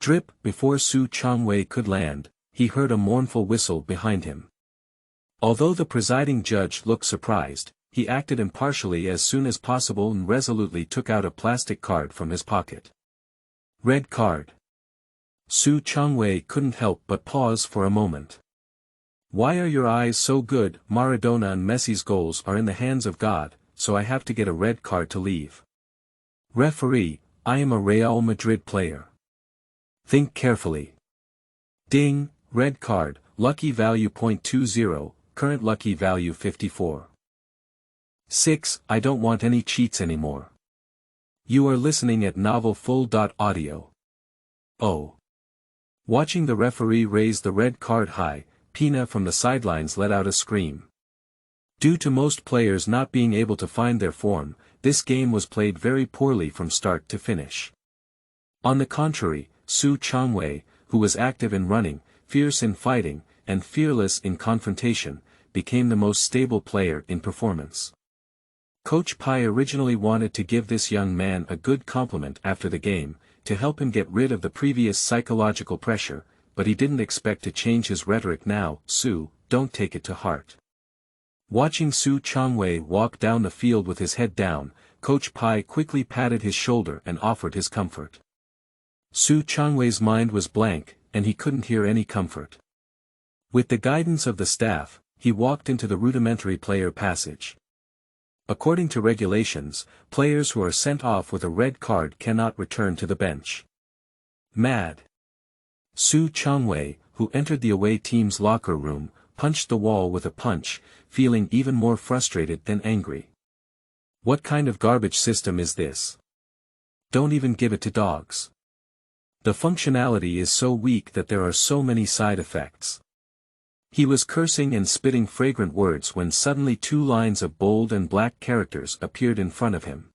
Drip, before Chang Wei could land, he heard a mournful whistle behind him. Although the presiding judge looked surprised, he acted impartially as soon as possible and resolutely took out a plastic card from his pocket. Red card. Chang Wei couldn't help but pause for a moment. Why are your eyes so good? Maradona and Messi's goals are in the hands of God, so I have to get a red card to leave. Referee, I am a Real Madrid player. Think carefully. Ding, red card, lucky value .20, current lucky value 54. 6. I don't want any cheats anymore. You are listening at novelfull.audio. Oh. Watching the referee raise the red card high, Pina from the sidelines let out a scream. Due to most players not being able to find their form, this game was played very poorly from start to finish. On the contrary, Chang Wei, who was active in running, fierce in fighting, and fearless in confrontation, became the most stable player in performance. Coach Pai originally wanted to give this young man a good compliment after the game, to help him get rid of the previous psychological pressure, but he didn't expect to change his rhetoric now. Don't take it to heart. Watching Chang Wei walk down the field with his head down, Coach Pai quickly patted his shoulder and offered his comfort. Chang Wei's mind was blank, and he couldn't hear any comfort. With the guidance of the staff, he walked into the rudimentary player passage. According to regulations, players who are sent off with a red card cannot return to the bench. Mad. Chang Wei, who entered the away team's locker room, punched the wall with a punch, feeling even more frustrated than angry. What kind of garbage system is this? Don't even give it to dogs. The functionality is so weak that there are so many side effects. He was cursing and spitting fragrant words when suddenly 2 lines of bold and black characters appeared in front of him.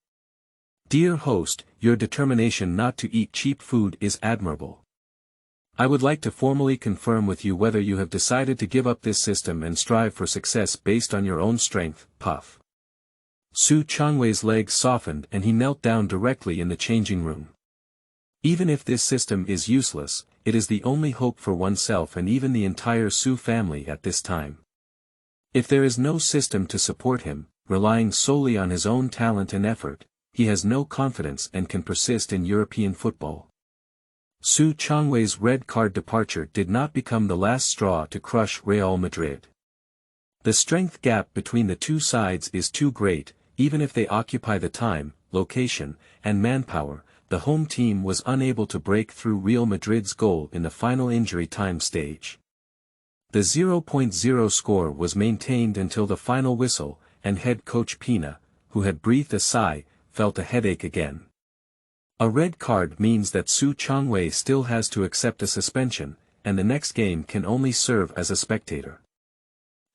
Dear host, your determination not to eat cheap food is admirable. I would like to formally confirm with you whether you have decided to give up this system and strive for success based on your own strength. Puff. Chang Wei's legs softened and he knelt down directly in the changing room. Even if this system is useless, it is the only hope for oneself and even the entire Su family at this time. If there is no system to support him, relying solely on his own talent and effort, he has no confidence and can persist in European football. Chang Wei's red card departure did not become the last straw to crush Real Madrid. The strength gap between the two sides is too great, even if they occupy the time, location, and manpower. The home team was unable to break through Real Madrid's goal in the final injury time stage. The 0-0 score was maintained until the final whistle, and head coach Pina, who had breathed a sigh, felt a headache again. A red card means that Chang Wei still has to accept a suspension, and the next game can only serve as a spectator.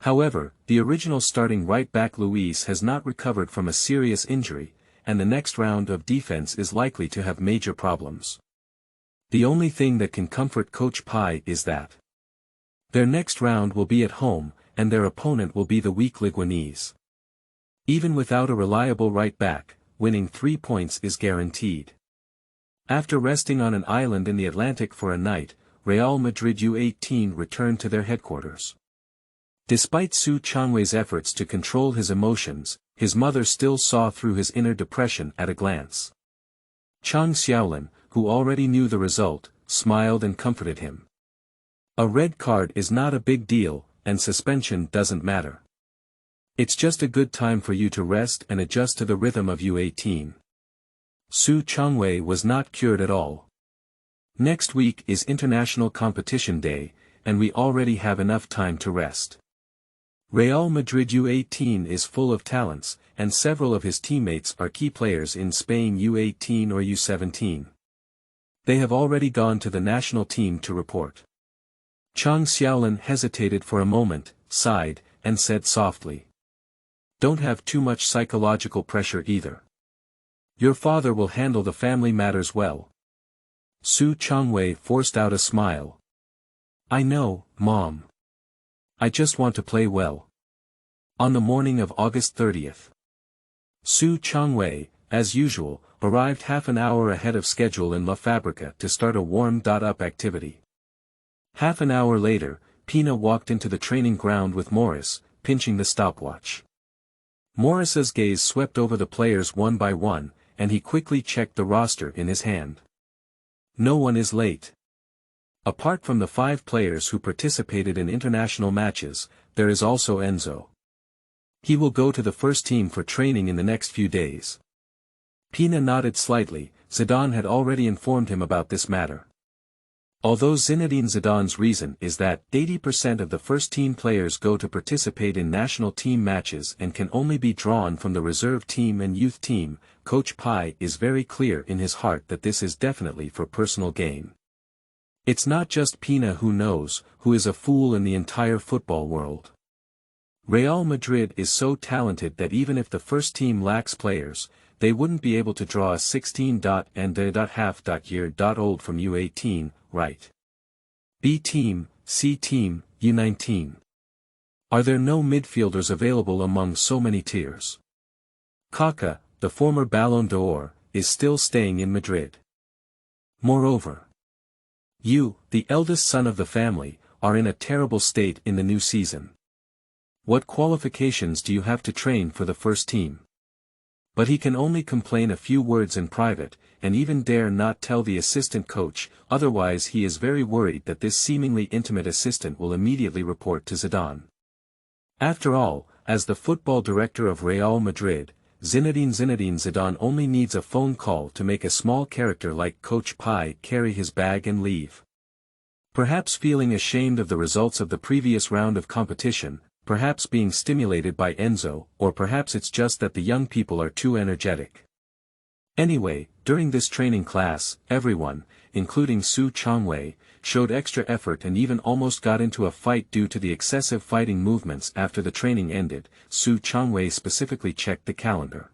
However, the original starting right-back Luis has not recovered from a serious injury, and the next round of defense is likely to have major problems. The only thing that can comfort Coach Pai is that their next round will be at home, and their opponent will be the weak Liguanese. Even without a reliable right-back, winning 3 points is guaranteed. After resting on an island in the Atlantic for a night, Real Madrid U18 returned to their headquarters. Despite Chang Wei's efforts to control his emotions, his mother still saw through his inner depression at a glance. Chang Xiaolin, who already knew the result, smiled and comforted him. A red card is not a big deal, and suspension doesn't matter. It's just a good time for you to rest and adjust to the rhythm of U18. Chang Wei was not cured at all. Next week is International Competition Day, and we already have enough time to rest. Real Madrid U18 is full of talents, and several of his teammates are key players in Spain U18 or U17. They have already gone to the national team to report. Chang Xiaolin hesitated for a moment, sighed, and said softly, "Don't have too much psychological pressure either. Your father will handle the family matters well." Chang Wei forced out a smile. "I know, Mom. I just want to play well." On the morning of August 30th, Chang Wei, as usual, arrived half an hour ahead of schedule in La Fabrica to start a warm-up activity. Half an hour later, Pina walked into the training ground with Morris, pinching the stopwatch. Morris's gaze swept over the players one by one, and he quickly checked the roster in his hand. No one is late. Apart from the 5 players who participated in international matches, there is also Enzo. He will go to the first team for training in the next few days. Pina nodded slightly. Zidane had already informed him about this matter. Although Zinedine Zidane's reason is that 80% of the first-team players go to participate in national team matches and can only be drawn from the reserve team and youth team, Coach Pai is very clear in his heart that this is definitely for personal gain. It's not just Pina who knows, who is a fool in the entire football world. Real Madrid is so talented that even if the first team lacks players, they wouldn't be able to draw a 16.and.half-year-old from U18, right? B team, C team, U19. Are there no midfielders available among so many tiers? Kaká, the former Ballon d'Or, is still staying in Madrid. Moreover, you, the eldest son of the family, are in a terrible state in the new season. What qualifications do you have to train for the first team? But he can only complain a few words in private, and even dare not tell the assistant coach, otherwise he is very worried that this seemingly intimate assistant will immediately report to Zidane. After all, as the football director of Real Madrid, Zinedine Zidane only needs a phone call to make a small character like Coach Pai carry his bag and leave. Perhaps feeling ashamed of the results of the previous round of competition, perhaps being stimulated by Enzo, or perhaps it's just that the young people are too energetic. Anyway, during this training class, everyone, including Chang Wei, showed extra effort and even almost got into a fight due to the excessive fighting movements after the training ended. Chang Wei specifically checked the calendar.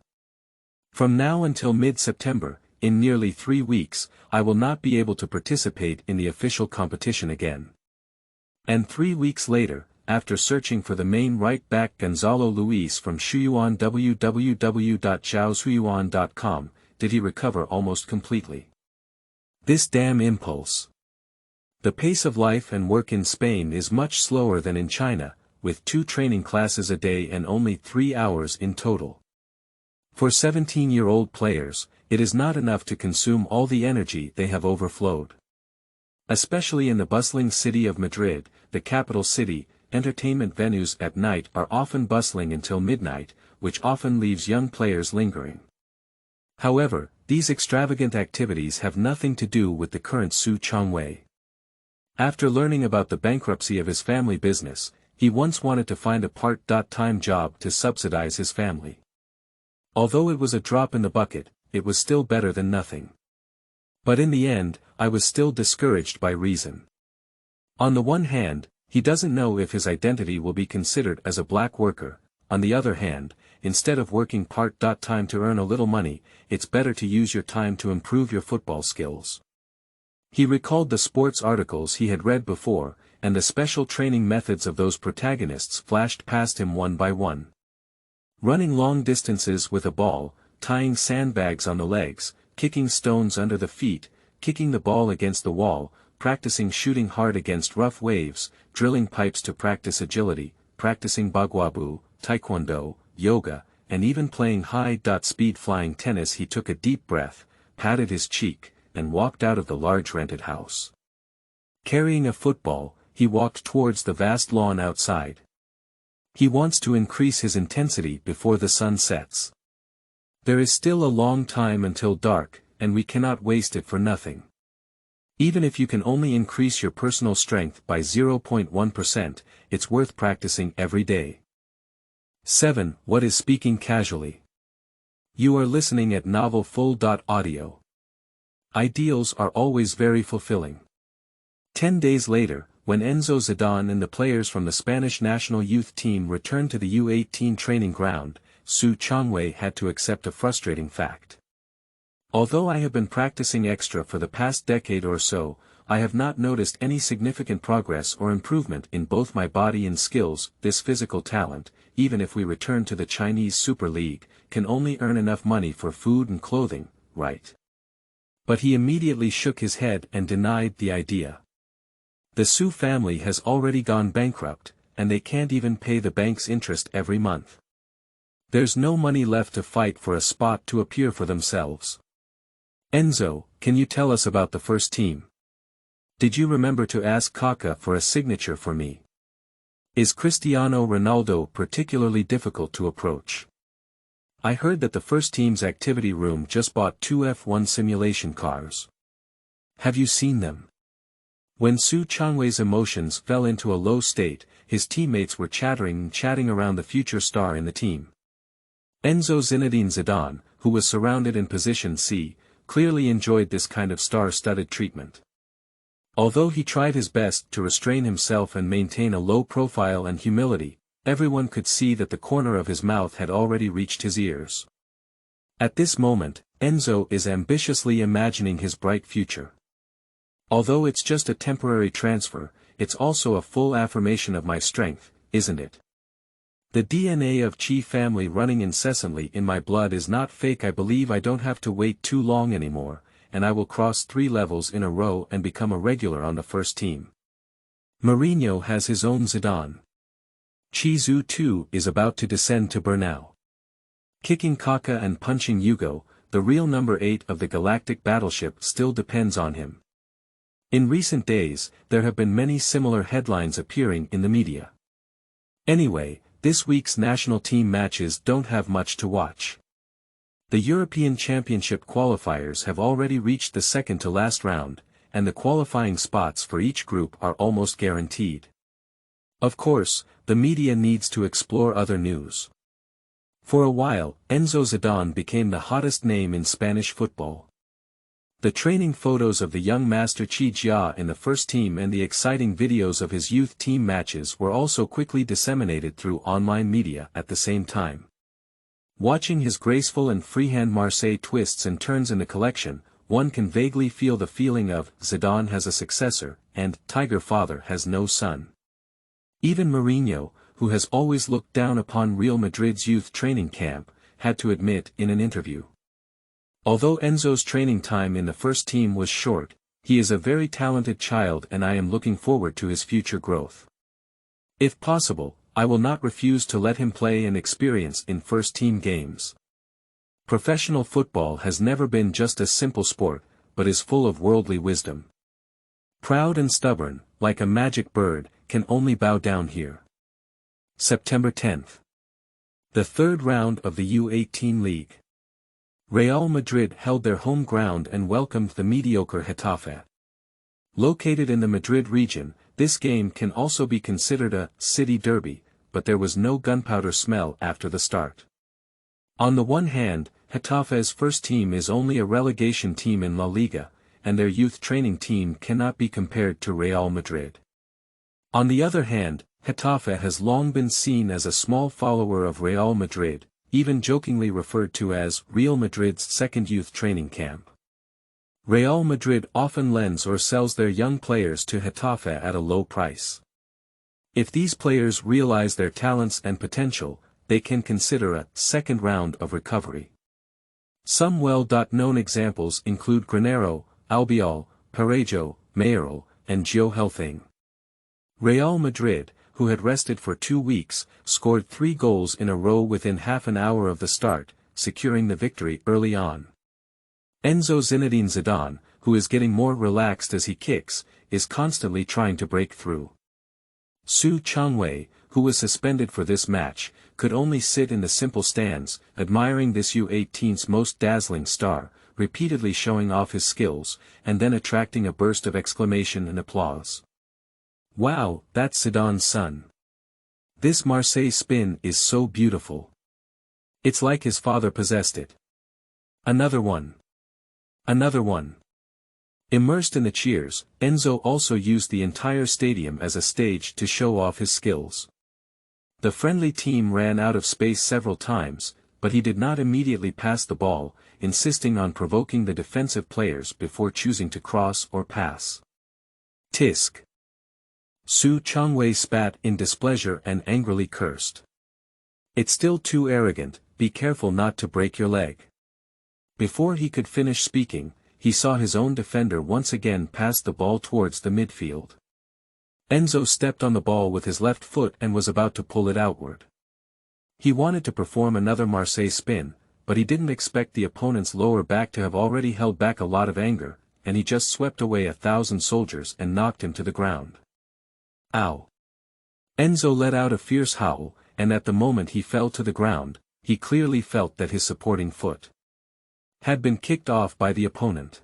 From now until mid-September, in nearly 3 weeks, I will not be able to participate in the official competition again. And 3 weeks later, after searching for the main right-back Gonzalo Luis from Shuyuan www.zhaoshuyuan.com, did he recover almost completely. This damn impulse. The pace of life and work in Spain is much slower than in China, with 2 training classes a day and only 3 hours in total. For 17-year-old players, it is not enough to consume all the energy they have overflowed. Especially in the bustling city of Madrid, the capital city, entertainment venues at night are often bustling until midnight, which often leaves young players lingering. However, these extravagant activities have nothing to do with the current Chang Wei. After learning about the bankruptcy of his family business, he once wanted to find a part-time job to subsidize his family. Although it was a drop in the bucket, it was still better than nothing. But in the end, I was still discouraged by reason. On the one hand, He doesn't know if his identity will be considered as a black worker. On the other hand, instead of working part-time to earn a little money, it's better to use your time to improve your football skills. He recalled the sports articles he had read before, and the special training methods of those protagonists flashed past him one by one. Running long distances with a ball, tying sandbags on the legs, kicking stones under the feet, kicking the ball against the wall, practicing shooting hard against rough waves, drilling pipes to practice agility, practicing bagwabu, taekwondo, yoga, and even playing high-speed flying tennis. He took a deep breath, patted his cheek, and walked out of the large rented house. Carrying a football, he walked towards the vast lawn outside. He wants to increase his intensity before the sun sets. There is still a long time until dark, and we cannot waste it for nothing. Even if you can only increase your personal strength by 0.1%, it's worth practicing every day. 7. What is speaking casually? You are listening at novelfull.audio. Ideals are always very fulfilling. 10 days later, when Enzo Zidane and the players from the Spanish national youth team returned to the U18 training ground, Chang Wei had to accept a frustrating fact. Although I have been practicing extra for the past decade or so, I have not noticed any significant progress or improvement in both my body and skills. This physical talent, even if we return to the Chinese Super League, can only earn enough money for food and clothing, right? But he immediately shook his head and denied the idea. The Su family has already gone bankrupt, and they can't even pay the bank's interest every month. There's no money left to fight for a spot to appear for themselves. Enzo, can you tell us about the first team? Did you remember to ask Kaka for a signature for me? Is Cristiano Ronaldo particularly difficult to approach? I heard that the first team's activity room just bought 2 F1 simulation cars. Have you seen them? When Chang Wei's emotions fell into a low state, his teammates were chatting around the future star in the team. Enzo Zinedine Zidane, who was surrounded in position C, clearly enjoyed this kind of star-studded treatment. Although he tried his best to restrain himself and maintain a low profile and humility, everyone could see that the corner of his mouth had already reached his ears. At this moment, Enzo is ambitiously imagining his bright future. Although it's just a temporary transfer, it's also a full affirmation of my strength, isn't it? The DNA of Chi family running incessantly in my blood is not fake. I believe I don't have to wait too long anymore, and I will cross 3 levels in a row and become a regular on the first team. Mourinho has his own Zidane. Chizu too is about to descend to burnout. Kicking Kaka and punching Hugo, the real number 8 of the galactic battleship still depends on him. In recent days, there have been many similar headlines appearing in the media. Anyway, this week's national team matches don't have much to watch. The European Championship qualifiers have already reached the second-to-last round, and the qualifying spots for each group are almost guaranteed. Of course, the media needs to explore other news. For a while, Enzo Zidane became the hottest name in Spanish football. The training photos of the young master Chi Jia in the first team and the exciting videos of his youth team matches were also quickly disseminated through online media at the same time. Watching his graceful and freehand Marseille twists and turns in the collection, one can vaguely feel the feeling of Zidane has a successor, and Tiger father has no son. Even Mourinho, who has always looked down upon Real Madrid's youth training camp, had to admit in an interview. Although Enzo's training time in the first team was short, he is a very talented child and I am looking forward to his future growth. If possible, I will not refuse to let him play and experience in first team games. Professional football has never been just a simple sport, but is full of worldly wisdom. Proud and stubborn, like a magic bird, can only bow down here. September 10th. The third round of the U18 League. Real Madrid held their home ground and welcomed the mediocre Getafe. Located in the Madrid region, this game can also be considered a city derby, but there was no gunpowder smell after the start. On the one hand, Getafe's first team is only a relegation team in La Liga, and their youth training team cannot be compared to Real Madrid. On the other hand, Getafe has long been seen as a small follower of Real Madrid, even jokingly referred to as Real Madrid's second youth training camp. Real Madrid often lends or sells their young players to Getafe at a low price. If these players realize their talents and potential, they can consider a second round of recovery. Some well-known examples include Granero, Albiol, Parejo, Mayoral, and Gio Helfing. Real Madrid, who had rested for 2 weeks, scored 3 goals in a row within half an hour of the start, securing the victory early on. Enzo Zinedine Zidane, who is getting more relaxed as he kicks, is constantly trying to break through. Chang Wei, who was suspended for this match, could only sit in the simple stands, admiring this U18's most dazzling star, repeatedly showing off his skills, and then attracting a burst of exclamation and applause. Wow, that's Zidane's son. This Marseille spin is so beautiful. It's like his father possessed it. Another one. Another one. Immersed in the cheers, Enzo also used the entire stadium as a stage to show off his skills. The friendly team ran out of space several times, but he did not immediately pass the ball, insisting on provoking the defensive players before choosing to cross or pass. Tisk. Chang Wei spat in displeasure and angrily cursed. It's still too arrogant, be careful not to break your leg. Before he could finish speaking, he saw his own defender once again pass the ball towards the midfield. Enzo stepped on the ball with his left foot and was about to pull it outward. He wanted to perform another Marseille spin, but he didn't expect the opponent's lower back to have already held back a lot of anger, and he just swept away 1,000 soldiers and knocked him to the ground. Ow! Enzo let out a fierce howl, and at the moment he fell to the ground, he clearly felt that his supporting foot had been kicked off by the opponent.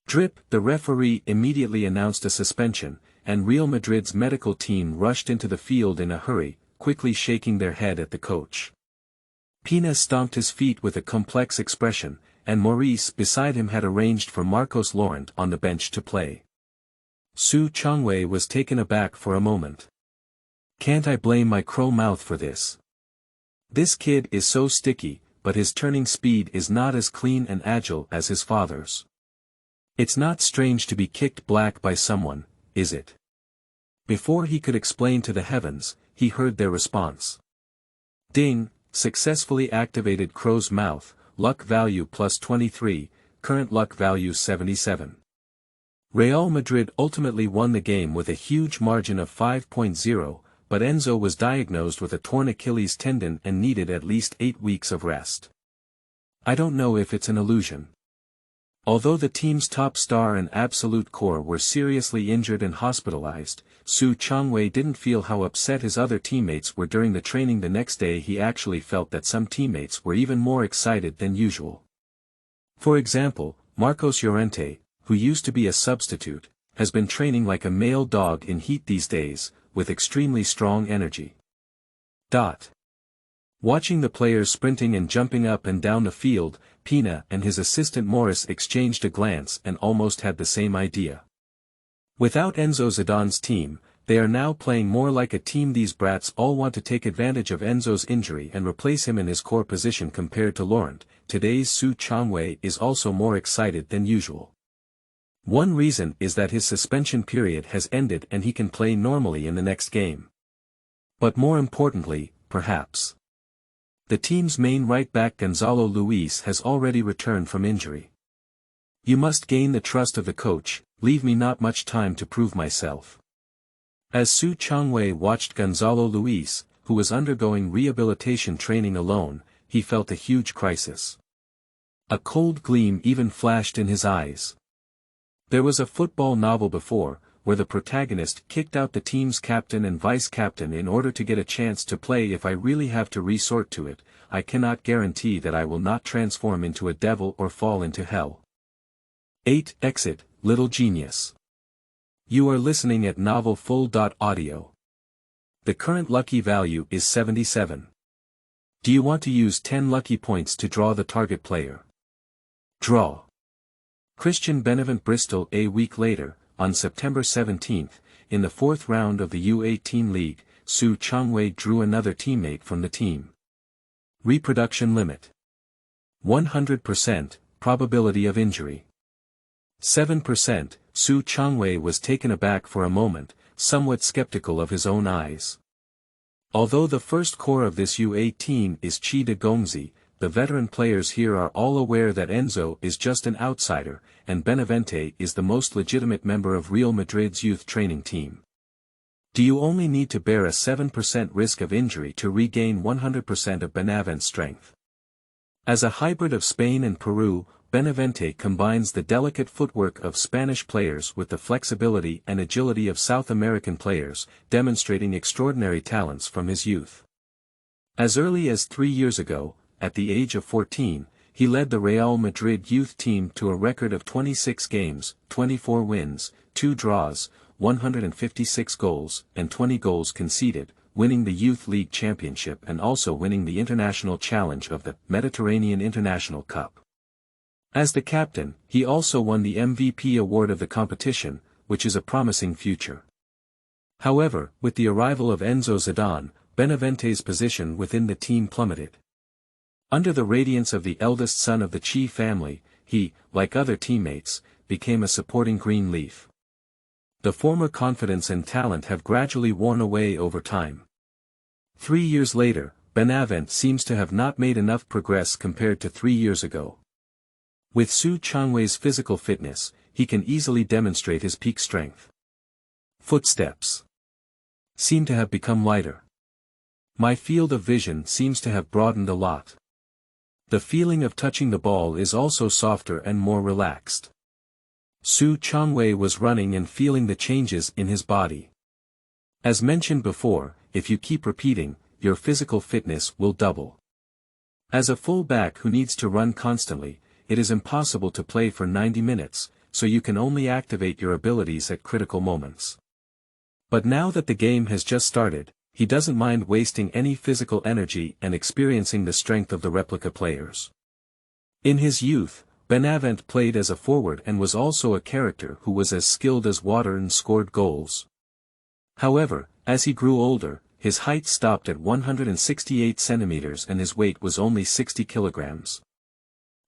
Drip, the referee immediately announced a suspension, and Real Madrid's medical team rushed into the field in a hurry, quickly shaking their head at the coach. Pina stomped his feet with a complex expression, and Maurice beside him had arranged for Marcos Llorente on the bench to play. Chang Wei was taken aback for a moment. Can't I blame my crow mouth for this? This kid is so sticky, but his turning speed is not as clean and agile as his father's. It's not strange to be kicked black by someone, is it? Before he could explain to the heavens, he heard their response. Ding, successfully activated crow's mouth, luck value plus 23, current luck value 77. Real Madrid ultimately won the game with a huge margin of 5.0, but Enzo was diagnosed with a torn Achilles tendon and needed at least 8 weeks of rest. I don't know if it's an illusion. Although the team's top star and absolute core were seriously injured and hospitalized, Chang Wei didn't feel how upset his other teammates were during the training the next day. He actually felt that some teammates were even more excited than usual. For example, Marcos Llorente, who used to be a substitute, has been training like a male dog in heat these days, with extremely strong energy. Watching the players sprinting and jumping up and down the field, Pina and his assistant Morris exchanged a glance and almost had the same idea. Without Enzo Zidane's team, they are now playing more like a team. These brats all want to take advantage of Enzo's injury and replace him in his core position compared to Laurent. Today's Chang Wei is also more excited than usual. One reason is that his suspension period has ended and he can play normally in the next game. But more importantly, perhaps, the team's main right-back Gonzalo Luis has already returned from injury. You must gain the trust of the coach, leave me not much time to prove myself. As Chang Wei watched Gonzalo Luis, who was undergoing rehabilitation training alone, he felt a huge crisis. A cold gleam even flashed in his eyes. There was a football novel before, where the protagonist kicked out the team's captain and vice-captain in order to get a chance to play. If I really have to resort to it, I cannot guarantee that I will not transform into a devil or fall into hell. 8. Exit, little genius. You are listening at novelfull.audio. The current lucky value is 77. Do you want to use 10 lucky points to draw the target player? Draw. Christian Benevent Bristol. A week later, on September 17, in the fourth round of the U18 League, Chang Wei drew another teammate from the team. Reproduction limit. 100%, probability of injury. 7%, Chang Wei was taken aback for a moment, somewhat skeptical of his own eyes. Although the first core of this U18 is Chi de Gongzi, the veteran players here are all aware that Enzo is just an outsider, and Benavente is the most legitimate member of Real Madrid's youth training team. Do you only need to bear a 7% risk of injury to regain 100% of Benavente's strength? As a hybrid of Spain and Peru, Benavente combines the delicate footwork of Spanish players with the flexibility and agility of South American players, demonstrating extraordinary talents from his youth. As early as 3 years ago, at the age of 14, he led the Real Madrid youth team to a record of 26 games, 24 wins, 2 draws, 156 goals, and 20 goals conceded, winning the Youth League Championship and also winning the international challenge of the Mediterranean International Cup. As the captain, he also won the MVP award of the competition, which is a promising future. However, with the arrival of Enzo Zidane, Benavente's position within the team plummeted. Under the radiance of the eldest son of the Chi family, he, like other teammates, became a supporting green leaf. The former confidence and talent have gradually worn away over time. 3 years later, Benavente seems to have not made enough progress compared to 3 years ago. With Chang Wei's physical fitness, he can easily demonstrate his peak strength. Footsteps seem to have become lighter. My field of vision seems to have broadened a lot. The feeling of touching the ball is also softer and more relaxed. Chang Wei was running and feeling the changes in his body. As mentioned before, if you keep repeating, your physical fitness will double. As a full-back who needs to run constantly, it is impossible to play for 90 minutes, so you can only activate your abilities at critical moments. But now that the game has just started, he doesn't mind wasting any physical energy and experiencing the strength of the replica players. In his youth, Benavente played as a forward and was also a character who was as skilled as water and scored goals. However, as he grew older, his height stopped at 168 centimeters and his weight was only 60 kilograms.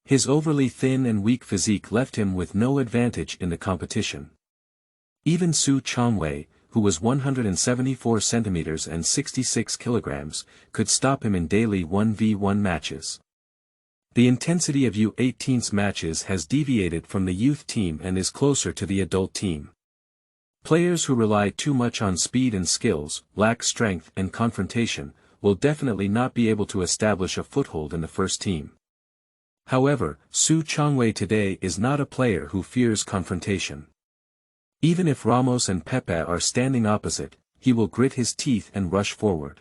His overly thin and weak physique left him with no advantage in the competition. Even Chang Wei, who was 174 centimeters and 66 kilograms, could stop him in daily 1v1 matches. The intensity of U18's matches has deviated from the youth team and is closer to the adult team. Players who rely too much on speed and skills, lack strength and confrontation, will definitely not be able to establish a foothold in the first team. However, Chang Wei today is not a player who fears confrontation. Even if Ramos and Pepe are standing opposite, he will grit his teeth and rush forward.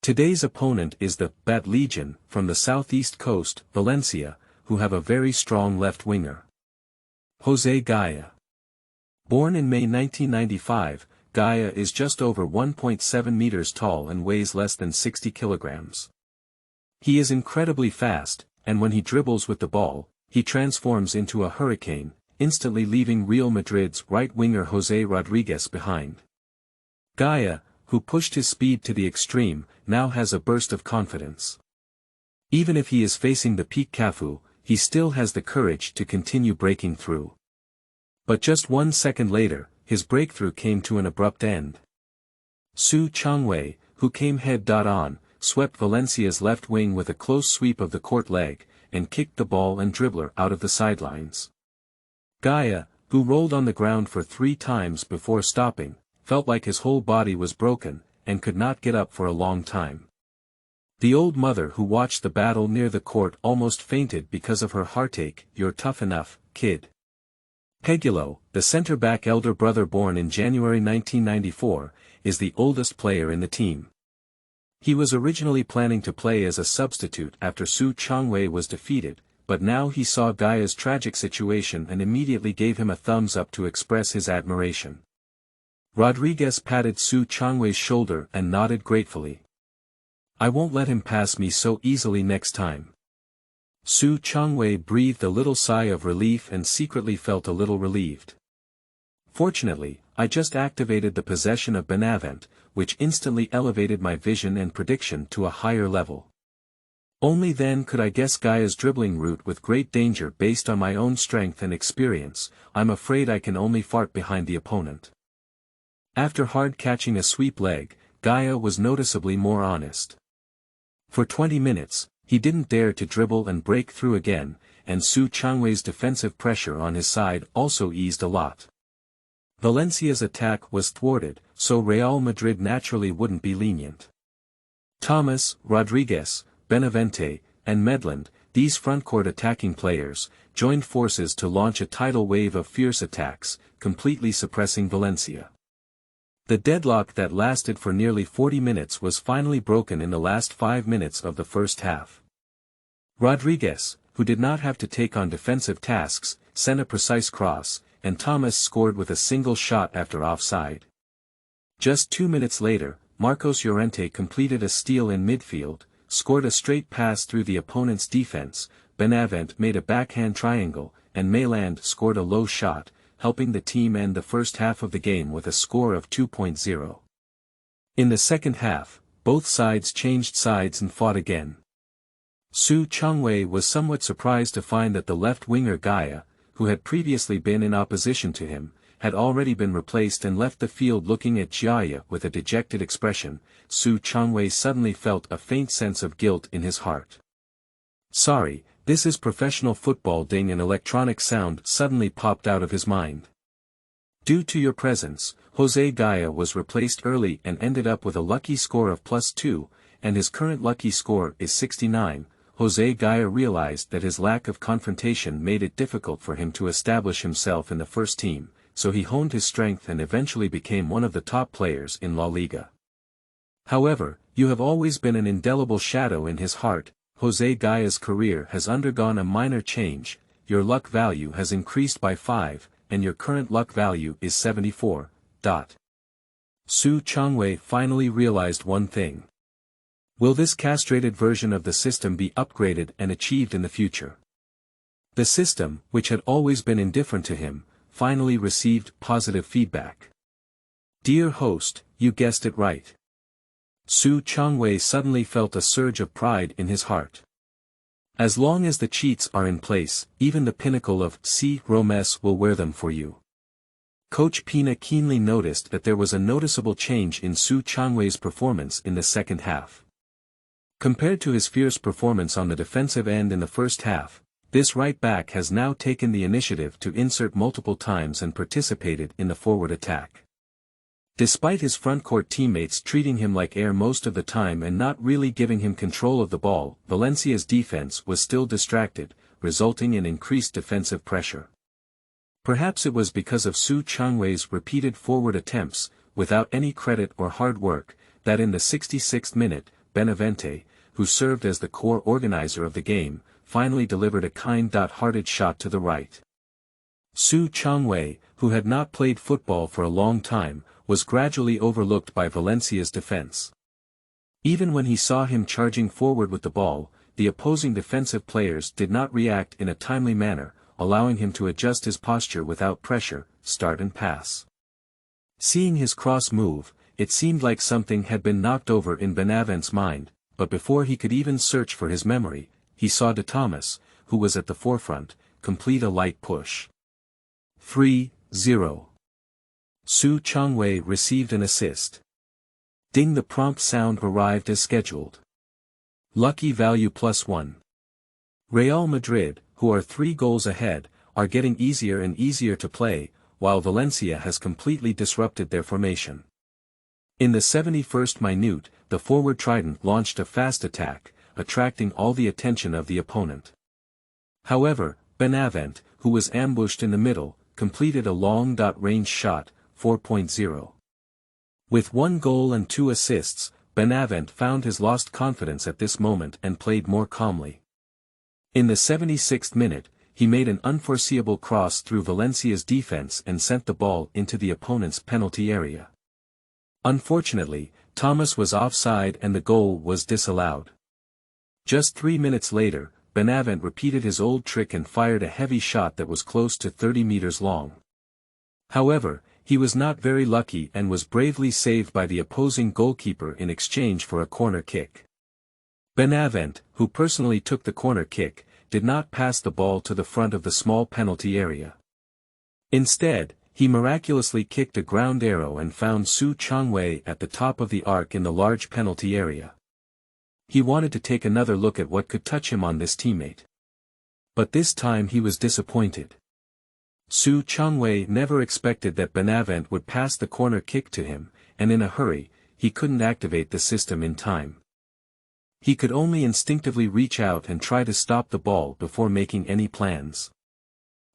Today's opponent is the Bat Legion from the southeast coast, Valencia, who have a very strong left winger. José Gaia. Born in May 1995, Gaia is just over 1.7 meters tall and weighs less than 60 kilograms. He is incredibly fast, and when he dribbles with the ball, he transforms into a hurricane, instantly leaving Real Madrid's right winger José Rodríguez behind. Gaia, who pushed his speed to the extreme, now has a burst of confidence. Even if he is facing the peak Cafu, he still has the courage to continue breaking through. But just 1 second later, his breakthrough came to an abrupt end. Chang Wei, who came head-on, swept Valencia's left wing with a close sweep of the court leg, and kicked the ball and dribbler out of the sidelines. Gaia, who rolled on the ground for 3 times before stopping, felt like his whole body was broken, and could not get up for a long time. The old mother who watched the battle near the court almost fainted because of her heartache. "You're tough enough, kid." Pegulo, the centre-back elder brother born in January 1994, is the oldest player in the team. He was originally planning to play as a substitute after Chang Wei was defeated, but now he saw Gaia's tragic situation and immediately gave him a thumbs up to express his admiration. Rodríguez patted Chang Wei's shoulder and nodded gratefully. "I won't let him pass me so easily next time." Chang Wei breathed a little sigh of relief and secretly felt a little relieved. Fortunately, I just activated the possession of Benavent, which instantly elevated my vision and prediction to a higher level. Only then could I guess Gaia's dribbling route with great danger based on my own strength and experience. I'm afraid I can only fart behind the opponent. After hard catching a sweep leg, Gaia was noticeably more honest. For 20 minutes, he didn't dare to dribble and break through again, and Chang Wei's defensive pressure on his side also eased a lot. Valencia's attack was thwarted, so Real Madrid naturally wouldn't be lenient. Thomas, Rodriguez, Benavente, and Medland, these front-court attacking players, joined forces to launch a tidal wave of fierce attacks, completely suppressing Valencia. The deadlock that lasted for nearly 40 minutes was finally broken in the last 5 minutes of the first half. Rodriguez, who did not have to take on defensive tasks, sent a precise cross, and Thomas scored with a single shot after offside. Just 2 minutes later, Marcos Llorente completed a steal in midfield, scored a straight pass through the opponent's defense, Benavent made a backhand triangle, and Mayland scored a low shot, helping the team end the first half of the game with a score of 2-0. In the second half, both sides changed sides and fought again. Chang Wei was somewhat surprised to find that the left winger Gaia, who had previously been in opposition to him, had already been replaced and left the field looking at Jaya with a dejected expression. Chang Wei suddenly felt a faint sense of guilt in his heart. "Sorry, this is professional football." Ding, an electronic sound suddenly popped out of his mind. "Due to your presence, Jose Gaia was replaced early and ended up with a lucky score of +2, and his current lucky score is 69. Jose Gaia realized that his lack of confrontation made it difficult for him to establish himself in the first team, so he honed his strength and eventually became one of the top players in La Liga. However, you have always been an indelible shadow in his heart. Jose Gaia's career has undergone a minor change, your luck value has increased by 5, and your current luck value is 74. Chang Wei finally realized one thing. Will this castrated version of the system be upgraded and achieved in the future? The system, which had always been indifferent to him, finally received positive feedback. Dear host, you guessed it right. Chang Wei suddenly felt a surge of pride in his heart. As long as the cheats are in place, even the pinnacle of Romes will wear them for you. Coach Pina keenly noticed that there was a noticeable change in Chang Wei's performance in the second half. Compared to his fierce performance on the defensive end in the first half, this right back has now taken the initiative to insert multiple times and participated in the forward attack. Despite his front-court teammates treating him like air most of the time and not really giving him control of the ball, Valencia's defense was still distracted, resulting in increased defensive pressure. Perhaps it was because of Chang Wei's repeated forward attempts, without any credit or hard work, that in the 66th minute, Benavente, who served as the core organizer of the game, finally delivered a kind-hearted shot to the right. Chang Wei, who had not played football for a long time, was gradually overlooked by Valencia's defense. Even when he saw him charging forward with the ball, the opposing defensive players did not react in a timely manner, allowing him to adjust his posture without pressure, start and pass. Seeing his cross move, it seemed like something had been knocked over in Benavent's mind, but before he could even search for his memory, he saw De Thomas, who was at the forefront, complete a light push. 3-0. Chang Wei received an assist. Ding, the prompt sound arrived as scheduled. Lucky value +1. Real Madrid, who are 3 goals ahead, are getting easier and easier to play, while Valencia has completely disrupted their formation. In the 71st minute, the forward trident launched a fast attack, attracting all the attention of the opponent. However, Benavent, who was ambushed in the middle, completed a long-range shot, 4.0. With 1 goal and 2 assists, Benavent found his lost confidence at this moment and played more calmly. In the 76th minute, he made an unforeseeable cross through Valencia's defense and sent the ball into the opponent's penalty area. Unfortunately, Thomas was offside and the goal was disallowed. Just 3 minutes later, Benavent repeated his old trick and fired a heavy shot that was close to 30 meters long. However, He was not very lucky and was bravely saved by the opposing goalkeeper in exchange for a corner kick. Benavent, who personally took the corner kick, did not pass the ball to the front of the small penalty area. Instead, he miraculously kicked a ground arrow and found Chang Wei at the top of the arc in the large penalty area. He wanted to take another look at what could touch him on this teammate. But this time he was disappointed. Chang Wei never expected that Benavent would pass the corner kick to him, and in a hurry, he couldn't activate the system in time. He could only instinctively reach out and try to stop the ball before making any plans.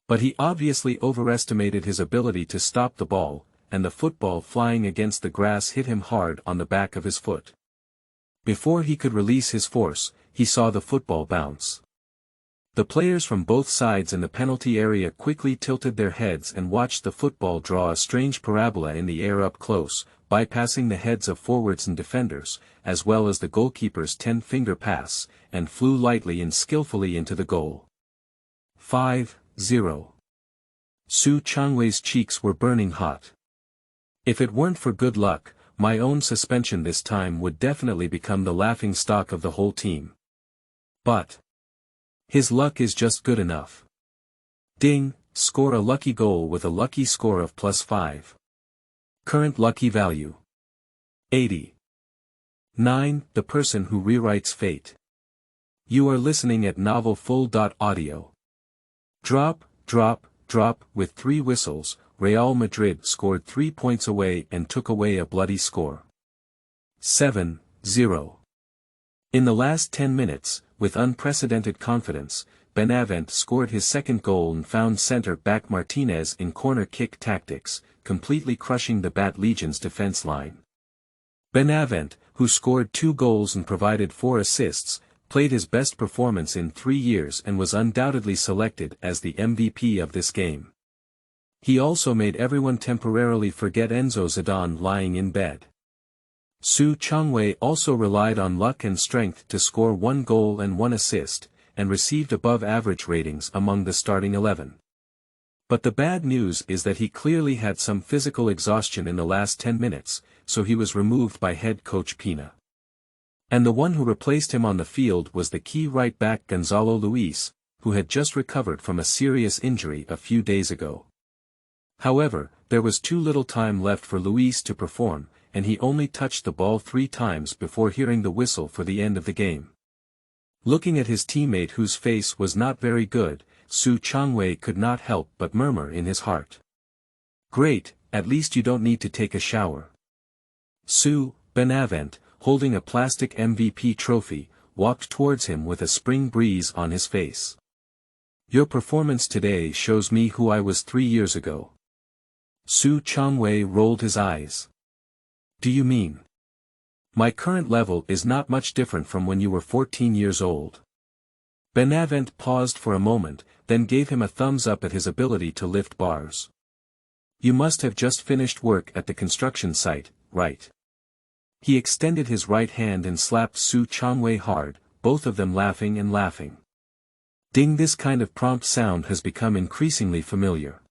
But he obviously overestimated his ability to stop the ball, and the football flying against the grass hit him hard on the back of his foot. Before he could release his force, he saw the football bounce. The players from both sides in the penalty area quickly tilted their heads and watched the football draw a strange parabola in the air up close, bypassing the heads of forwards and defenders, as well as the goalkeeper's 10-finger pass, and flew lightly and skillfully into the goal. 5-0. Chang Wei's cheeks were burning hot. If it weren't for good luck, my own suspension this time would definitely become the laughing stock of the whole team. But his luck is just good enough. Ding, score a lucky goal with a lucky score of +5. Current lucky value. 80. 9. The person who rewrites fate. You are listening at novelfull.audio. Drop, drop, drop. With 3 whistles, Real Madrid scored 3 points away and took away a bloody score. 7-0. In the last 10 minutes, with unprecedented confidence, Benavent scored his second goal and found centre-back Martinez in corner kick tactics, completely crushing the Bat Legion's defense line. Benavent, who scored 2 goals and provided 4 assists, played his best performance in 3 years and was undoubtedly selected as the MVP of this game. He also made everyone temporarily forget Enzo Zidane lying in bed. Chang Wei also relied on luck and strength to score 1 goal and 1 assist, and received above-average ratings among the starting 11. But the bad news is that he clearly had some physical exhaustion in the last 10 minutes, so he was removed by head coach Pina. And the one who replaced him on the field was the key right-back Gonzalo Luis, who had just recovered from a serious injury a few days ago. However, there was too little time left for Luis to perform, and he only touched the ball 3 times before hearing the whistle for the end of the game. Looking at his teammate whose face was not very good, Chang Wei could not help but murmur in his heart. Great, at least you don't need to take a shower. Benavent, holding a plastic MVP trophy, walked towards him with a spring breeze on his face. Your performance today shows me who I was 3 years ago. Chang Wei rolled his eyes. Do you mean? My current level is not much different from when you were 14 years old. Benavent paused for a moment, then gave him a thumbs up at his ability to lift bars. You must have just finished work at the construction site, right? He extended his right hand and slapped Chang Wei hard, both of them laughing and laughing. Ding, this kind of prompt sound has become increasingly familiar.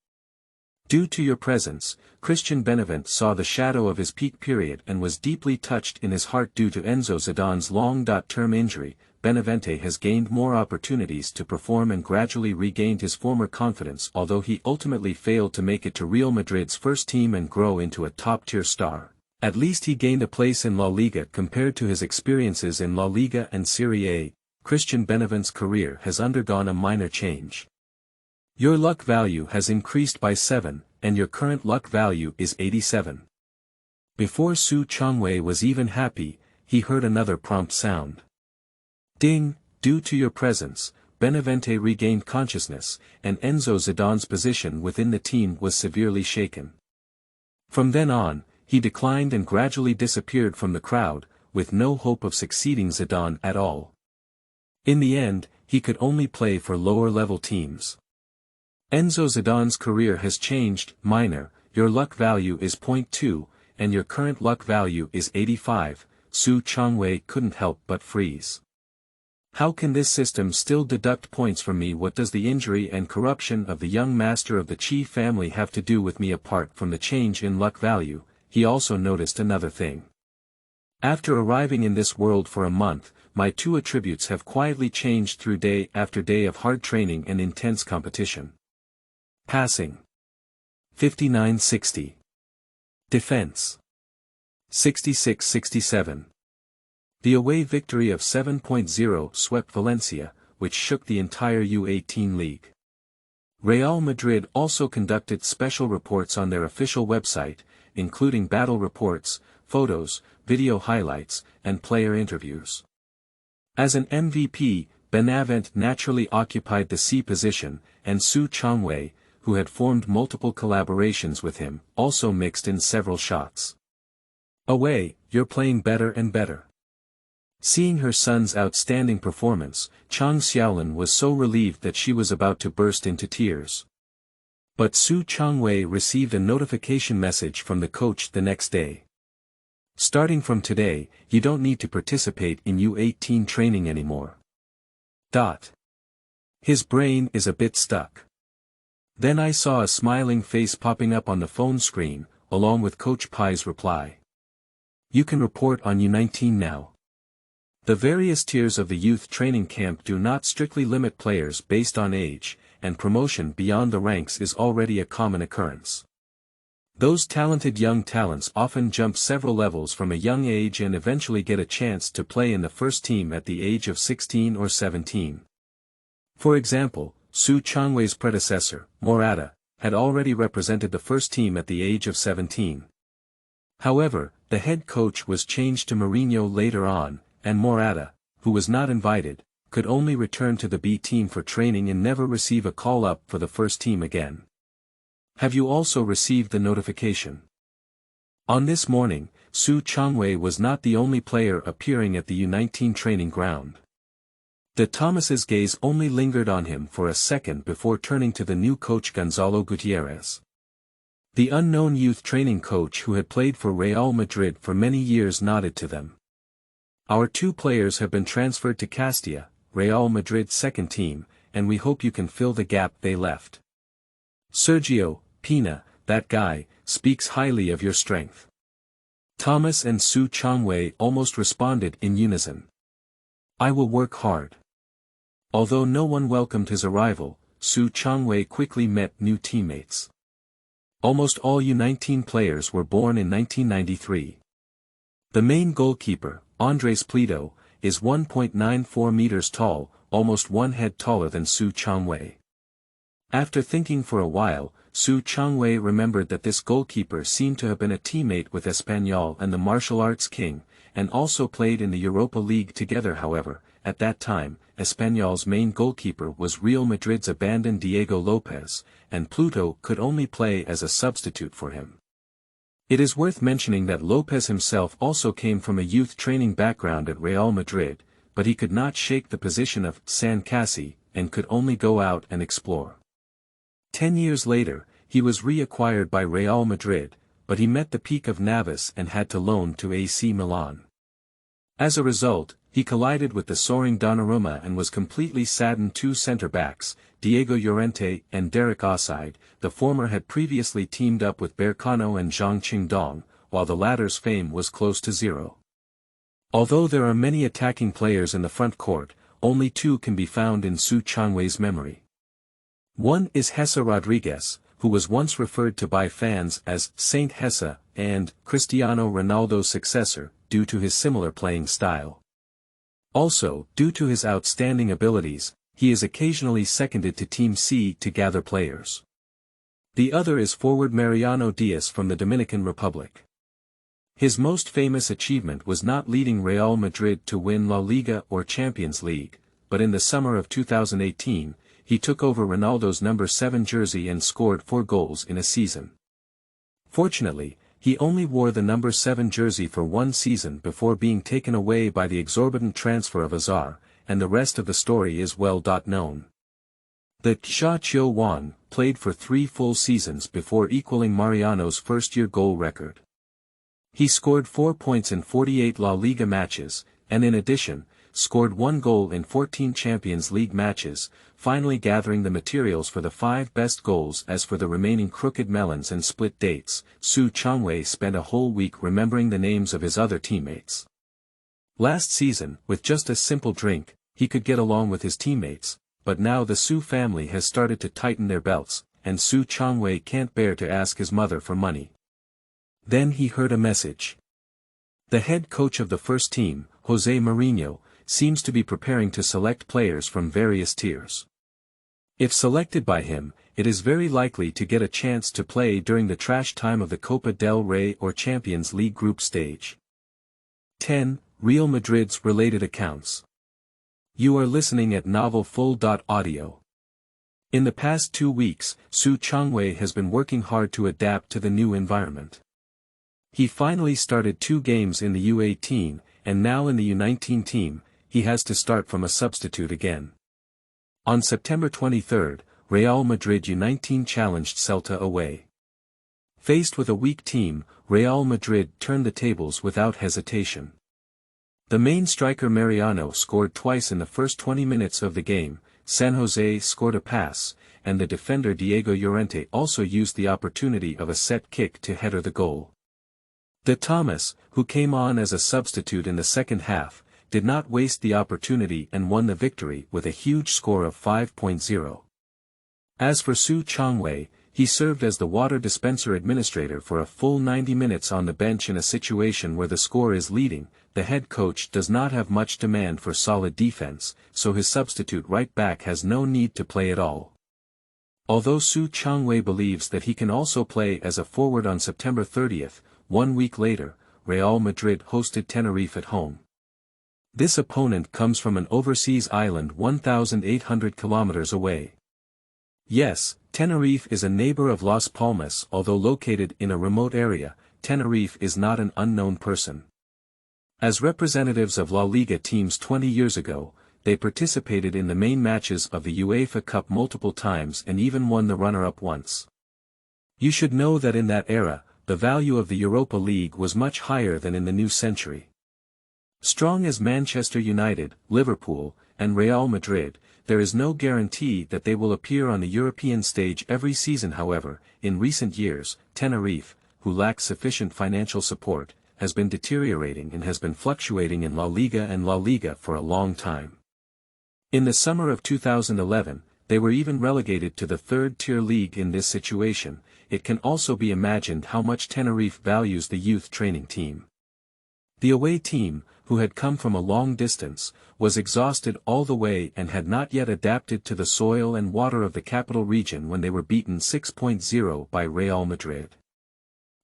Due to your presence, Christian Benavent saw the shadow of his peak period and was deeply touched in his heart due to Enzo Zidane's long-term injury. Benavente has gained more opportunities to perform and gradually regained his former confidence, although he ultimately failed to make it to Real Madrid's first team and grow into a top-tier star. At least he gained a place in La Liga compared to his experiences in La Liga and Serie A. Christian Benavent's career has undergone a minor change. Your luck value has increased by 7, and your current luck value is 87. Before Chang Wei was even happy, he heard another prompt sound. Ding, due to your presence, Benavente regained consciousness, and Enzo Zidane's position within the team was severely shaken. From then on, he declined and gradually disappeared from the crowd, with no hope of succeeding Zidane at all. In the end, he could only play for lower-level teams. Enzo Zidane's career has changed, minor, your luck value is 0.2, and your current luck value is 85, Chang Wei couldn't help but freeze. How can this system still deduct points from me? What does the injury and corruption of the young master of the Qi family have to do with me apart from the change in luck value? He also noticed another thing. After arriving in this world for a month, my two attributes have quietly changed through day after day of hard training and intense competition. Passing. 59-60. Defense. 66-67. The away victory of 7-0 swept Valencia, which shook the entire U18 league. Real Madrid also conducted special reports on their official website, including battle reports, photos, video highlights, and player interviews. As an MVP, Benavent naturally occupied the C position, and Chang Wei, who had formed multiple collaborations with him, also mixed in several shots. Away, you're playing better and better. Seeing her son's outstanding performance, Chang Xiaolin was so relieved that she was about to burst into tears. But Chang Wei received a notification message from the coach the next day. Starting from today, you don't need to participate in U18 training anymore. His brain is a bit stuck. Then I saw a smiling face popping up on the phone screen, along with Coach Pai's reply. You can report on U19 now. The various tiers of the youth training camp do not strictly limit players based on age, and promotion beyond the ranks is already a common occurrence. Those talented young talents often jump several levels from a young age and eventually get a chance to play in the first team at the age of 16 or 17. For example, Chang Wei's predecessor, Morata, had already represented the first team at the age of 17. However, the head coach was changed to Mourinho later on, and Morata, who was not invited, could only return to the B team for training and never receive a call-up for the first team again. Have you also received the notification? On this morning, Chang Wei was not the only player appearing at the U19 training ground. De Thomas's gaze only lingered on him for a second before turning to the new coach Gonzalo Gutierrez. The unknown youth training coach who had played for Real Madrid for many years nodded to them. Our two players have been transferred to Castilla, Real Madrid's second team, and we hope you can fill the gap they left. Sergio, Pina, that guy, speaks highly of your strength. Thomas and Chang Wei almost responded in unison. I will work hard. Although no one welcomed his arrival, Chang Wei quickly met new teammates. Almost all U19 players were born in 1993. The main goalkeeper, Andres Pledo, is 1.94 meters tall, almost one head taller than Chang Wei. After thinking for a while, Chang Wei remembered that this goalkeeper seemed to have been a teammate with Espanyol and the martial arts king, and also played in the Europa League together. However, at that time, Espanyol's main goalkeeper was Real Madrid's abandoned Diego López, and Pluto could only play as a substitute for him. It is worth mentioning that López himself also came from a youth training background at Real Madrid, but he could not shake the position of San Casi, and could only go out and explore. 10 years later, he was reacquired by Real Madrid, but he met the peak of Navas and had to loan to AC Milan. As a result, he collided with the soaring Donnarumma and was completely saddened. Two centre-backs, Diego Llorente and Derek Oside, the former had previously teamed up with Berkano and Zhang Qingdong, while the latter's fame was close to zero. Although there are many attacking players in the front court, only two can be found in Chang Wei's memory. One is Hessa Rodriguez, who was once referred to by fans as Saint Hessa, and Cristiano Ronaldo's successor, due to his similar playing style. Also, due to his outstanding abilities, he is occasionally seconded to Team C to gather players. The other is forward Mariano Diaz from the Dominican Republic. His most famous achievement was not leading Real Madrid to win La Liga or Champions League, but in the summer of 2018, he took over Ronaldo's number 7 jersey and scored 4 goals in a season. Fortunately, he only wore the number 7 jersey for one season before being taken away by the exorbitant transfer of Azar, and the rest of the story is well known. The Xia Qiu Wan played for 3 full seasons before equaling Mariano's first-year goal record. He scored 4 points in 48 La Liga matches, and in addition, scored 1 goal in 14 Champions League matches, finally gathering the materials for the 5 best goals. As for the remaining crooked melons and split dates, Chang Wei spent a whole week remembering the names of his other teammates. Last season, with just a simple drink, he could get along with his teammates, but now the Su family has started to tighten their belts, and Chang Wei can't bear to ask his mother for money. Then he heard a message. The head coach of the first team, Jose Mourinho, seems to be preparing to select players from various tiers. If selected by him, it is very likely to get a chance to play during the trash time of the Copa del Rey or Champions League group stage. 10. Real Madrid's related accounts. You are listening at novelfull.audio. In the past 2 weeks, Chang Wei has been working hard to adapt to the new environment. He finally started 2 games in the U18, and now in the U19 team, he has to start from a substitute again. On September 23, Real Madrid U19 challenged Celta away. Faced with a weak team, Real Madrid turned the tables without hesitation. The main striker Mariano scored twice in the first 20 minutes of the game, San Jose scored a pass, and the defender Diego Llorente also used the opportunity of a set kick to header the goal. De Thomas, who came on as a substitute in the second half, did not waste the opportunity and won the victory with a huge score of 5.0. As for Chang Wei, he served as the water dispenser administrator for a full 90 minutes on the bench in a situation where the score is leading. The head coach does not have much demand for solid defense, so his substitute right back has no need to play at all. Although Chang Wei believes that he can also play as a forward on September 30, 1 week later, Real Madrid hosted Tenerife at home. This opponent comes from an overseas island 1,800 kilometers away. Yes, Tenerife is a neighbor of Las Palmas. Although located in a remote area, Tenerife is not an unknown person. As representatives of La Liga teams 20 years ago, they participated in the main matches of the UEFA Cup multiple times and even won the runner-up once. You should know that in that era, the value of the Europa League was much higher than in the new century. Strong as Manchester United, Liverpool, and Real Madrid, there is no guarantee that they will appear on the European stage every season. However, in recent years, Tenerife, who lacks sufficient financial support, has been deteriorating and has been fluctuating in La Liga for a long time. In the summer of 2011, they were even relegated to the third-tier league. In this situation, it can also be imagined how much Tenerife values the youth training team. The away team, who had come from a long distance, was exhausted all the way and had not yet adapted to the soil and water of the capital region when they were beaten 6-0 by Real Madrid.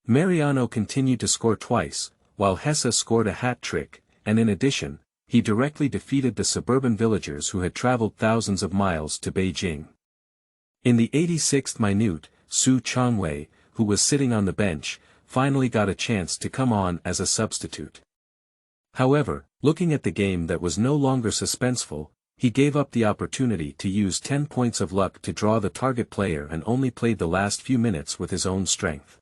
Mariano continued to score twice, while Hesse scored a hat-trick, and in addition, he directly defeated the suburban villagers who had traveled thousands of miles to Beijing. In the 86th minute, Chang Wei, who was sitting on the bench, finally got a chance to come on as a substitute. However, looking at the game that was no longer suspenseful, he gave up the opportunity to use 10 points of luck to draw the target player and only played the last few minutes with his own strength.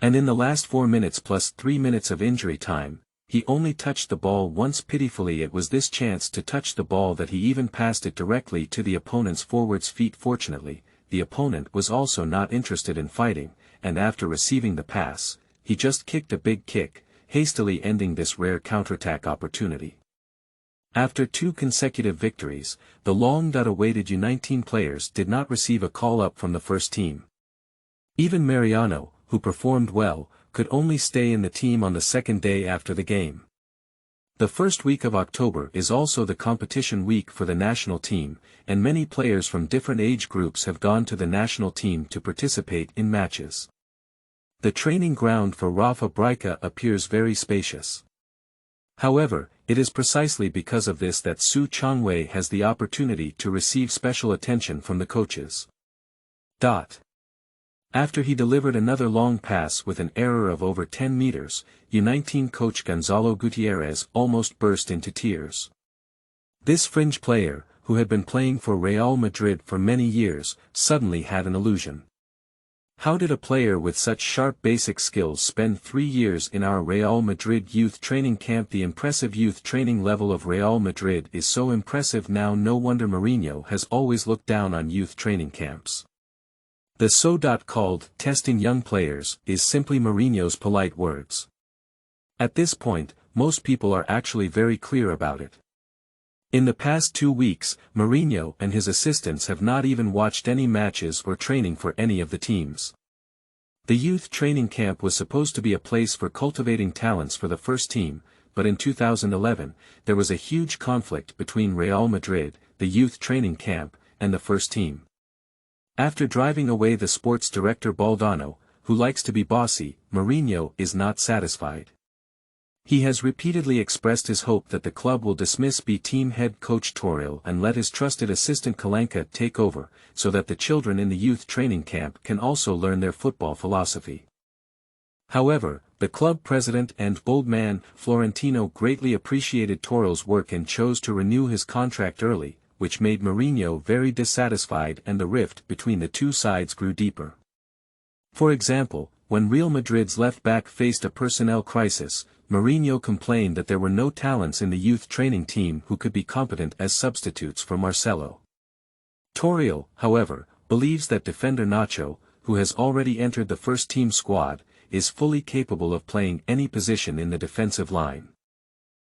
And in the last 4 minutes plus 3 minutes of injury time, he only touched the ball once. Pitifully, it was this chance to touch the ball that he even passed it directly to the opponent's forward's feet. Fortunately, the opponent was also not interested in fighting, and after receiving the pass, he just kicked a big kick, hastily ending this rare counterattack opportunity. After 2 consecutive victories, the long-awaited U19 players did not receive a call-up from the first team. Even Mariano, who performed well, could only stay in the team on the second day after the game. The first week of October is also the competition week for the national team, and many players from different age groups have gone to the national team to participate in matches. The training ground for Rafa Brica appears very spacious. However, it is precisely because of this that Chang Wei has the opportunity to receive special attention from the coaches. After he delivered another long pass with an error of over 10 meters, U19 coach Gonzalo Gutierrez almost burst into tears. This fringe player, who had been playing for Real Madrid for many years, suddenly had an illusion. How did a player with such sharp basic skills spend 3 years in our Real Madrid youth training camp? The impressive youth training level of Real Madrid is so impressive now, no wonder Mourinho has always looked down on youth training camps. The so-called testing young players is simply Mourinho's polite words. At this point, most people are actually very clear about it. In the past 2 weeks, Mourinho and his assistants have not even watched any matches or training for any of the teams. The youth training camp was supposed to be a place for cultivating talents for the first team, but in 2011, there was a huge conflict between Real Madrid, the youth training camp, and the first team. After driving away the sports director Baldano, who likes to be bossy, Mourinho is not satisfied. He has repeatedly expressed his hope that the club will dismiss B-team head coach Toril and let his trusted assistant Kalenka take over, so that the children in the youth training camp can also learn their football philosophy. However, the club president and bold man, Florentino, greatly appreciated Toril's work and chose to renew his contract early, which made Mourinho very dissatisfied, and the rift between the two sides grew deeper. For example, when Real Madrid's left-back faced a personnel crisis, Mourinho complained that there were no talents in the youth training team who could be competent as substitutes for Marcelo. Toril, however, believes that defender Nacho, who has already entered the first-team squad, is fully capable of playing any position in the defensive line.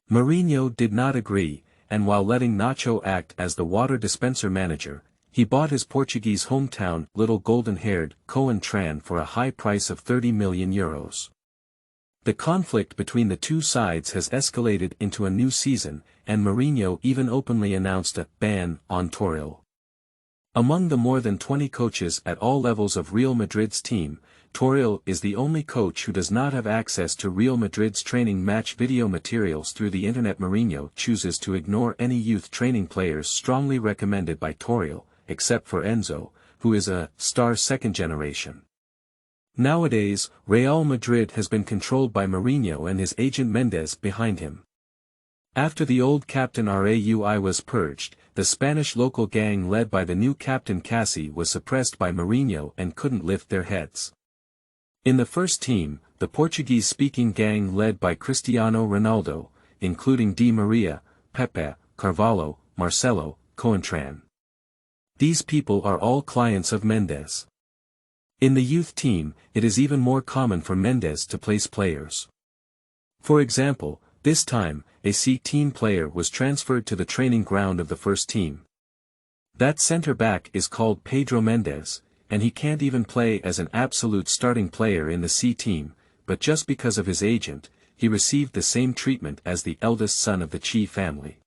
Mourinho did not agree, and while letting Nacho act as the water dispenser manager, he bought his Portuguese hometown little golden-haired Coentran for a high price of €30 million. The conflict between the two sides has escalated into a new season, and Mourinho even openly announced a ban on Toril. Among the more than 20 coaches at all levels of Real Madrid's team, Toril is the only coach who does not have access to Real Madrid's training match video materials through the internet. Mourinho chooses to ignore any youth training players strongly recommended by Toril, except for Enzo, who is a star second generation. Nowadays, Real Madrid has been controlled by Mourinho and his agent Mendes behind him. After the old captain Rui was purged, the Spanish local gang led by the new captain Cassi was suppressed by Mourinho and couldn't lift their heads. In the first team, the Portuguese-speaking gang led by Cristiano Ronaldo, including Di Maria, Pepe, Carvalho, Marcelo, Coentran. These people are all clients of Mendes. In the youth team, it is even more common for Mendes to place players. For example, this time, a C-team player was transferred to the training ground of the first team. That centre-back is called Pedro Mendes, and he can't even play as an absolute starting player in the C-team, but just because of his agent, he received the same treatment as the eldest son of the Chi family.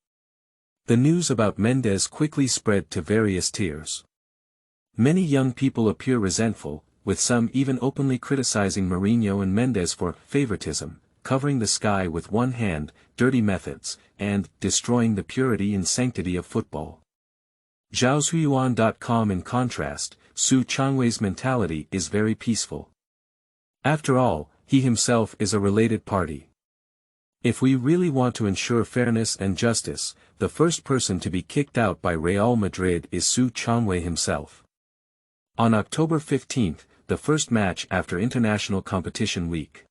The news about Mendes quickly spread to various tiers. Many young people appear resentful, with some even openly criticizing Mourinho and Mendes for favoritism, covering the sky with one hand, dirty methods, and destroying the purity and sanctity of football. Zhaoshuyuan.com. In contrast, Chang Wei's mentality is very peaceful. After all, he himself is a related party. If we really want to ensure fairness and justice, the first person to be kicked out by Real Madrid is Chang Wei himself. On October 15, the first match after international competition week.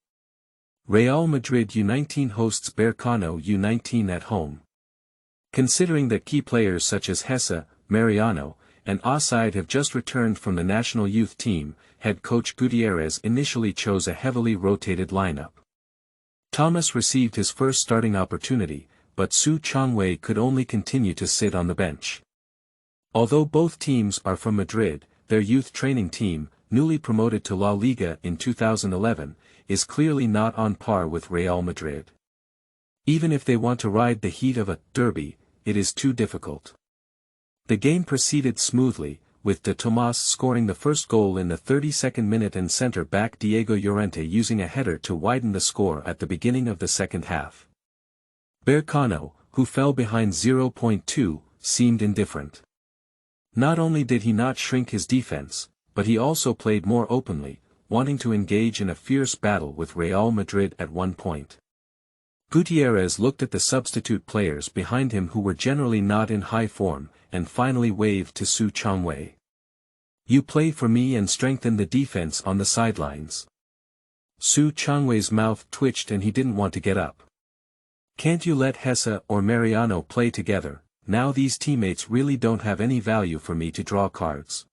Real Madrid U19 hosts Berkane U19 at home. Considering that key players such as Hesse, Mariano, and Oside have just returned from the national youth team, head coach Gutierrez initially chose a heavily rotated lineup. Thomas received his first starting opportunity, but Chang Wei could only continue to sit on the bench. Although both teams are from Madrid, their youth training team, newly promoted to La Liga in 2011, is clearly not on par with Real Madrid. Even if they want to ride the heat of a derby, it is too difficult. The game proceeded smoothly, with De Tomas scoring the first goal in the 32nd minute and centre-back Diego Llorente using a header to widen the score at the beginning of the second half. Berkane, who fell behind 0.2, seemed indifferent. Not only did he not shrink his defense, but he also played more openly, wanting to engage in a fierce battle with Real Madrid at one point. Gutierrez looked at the substitute players behind him who were generally not in high form, and finally waved to Chang Wei. You play for me and strengthen the defense on the sidelines. Chang Wei's mouth twitched and he didn't want to get up. Can't you let Hesse or Mariano play together? Now these teammates really don't have any value for me to draw cards.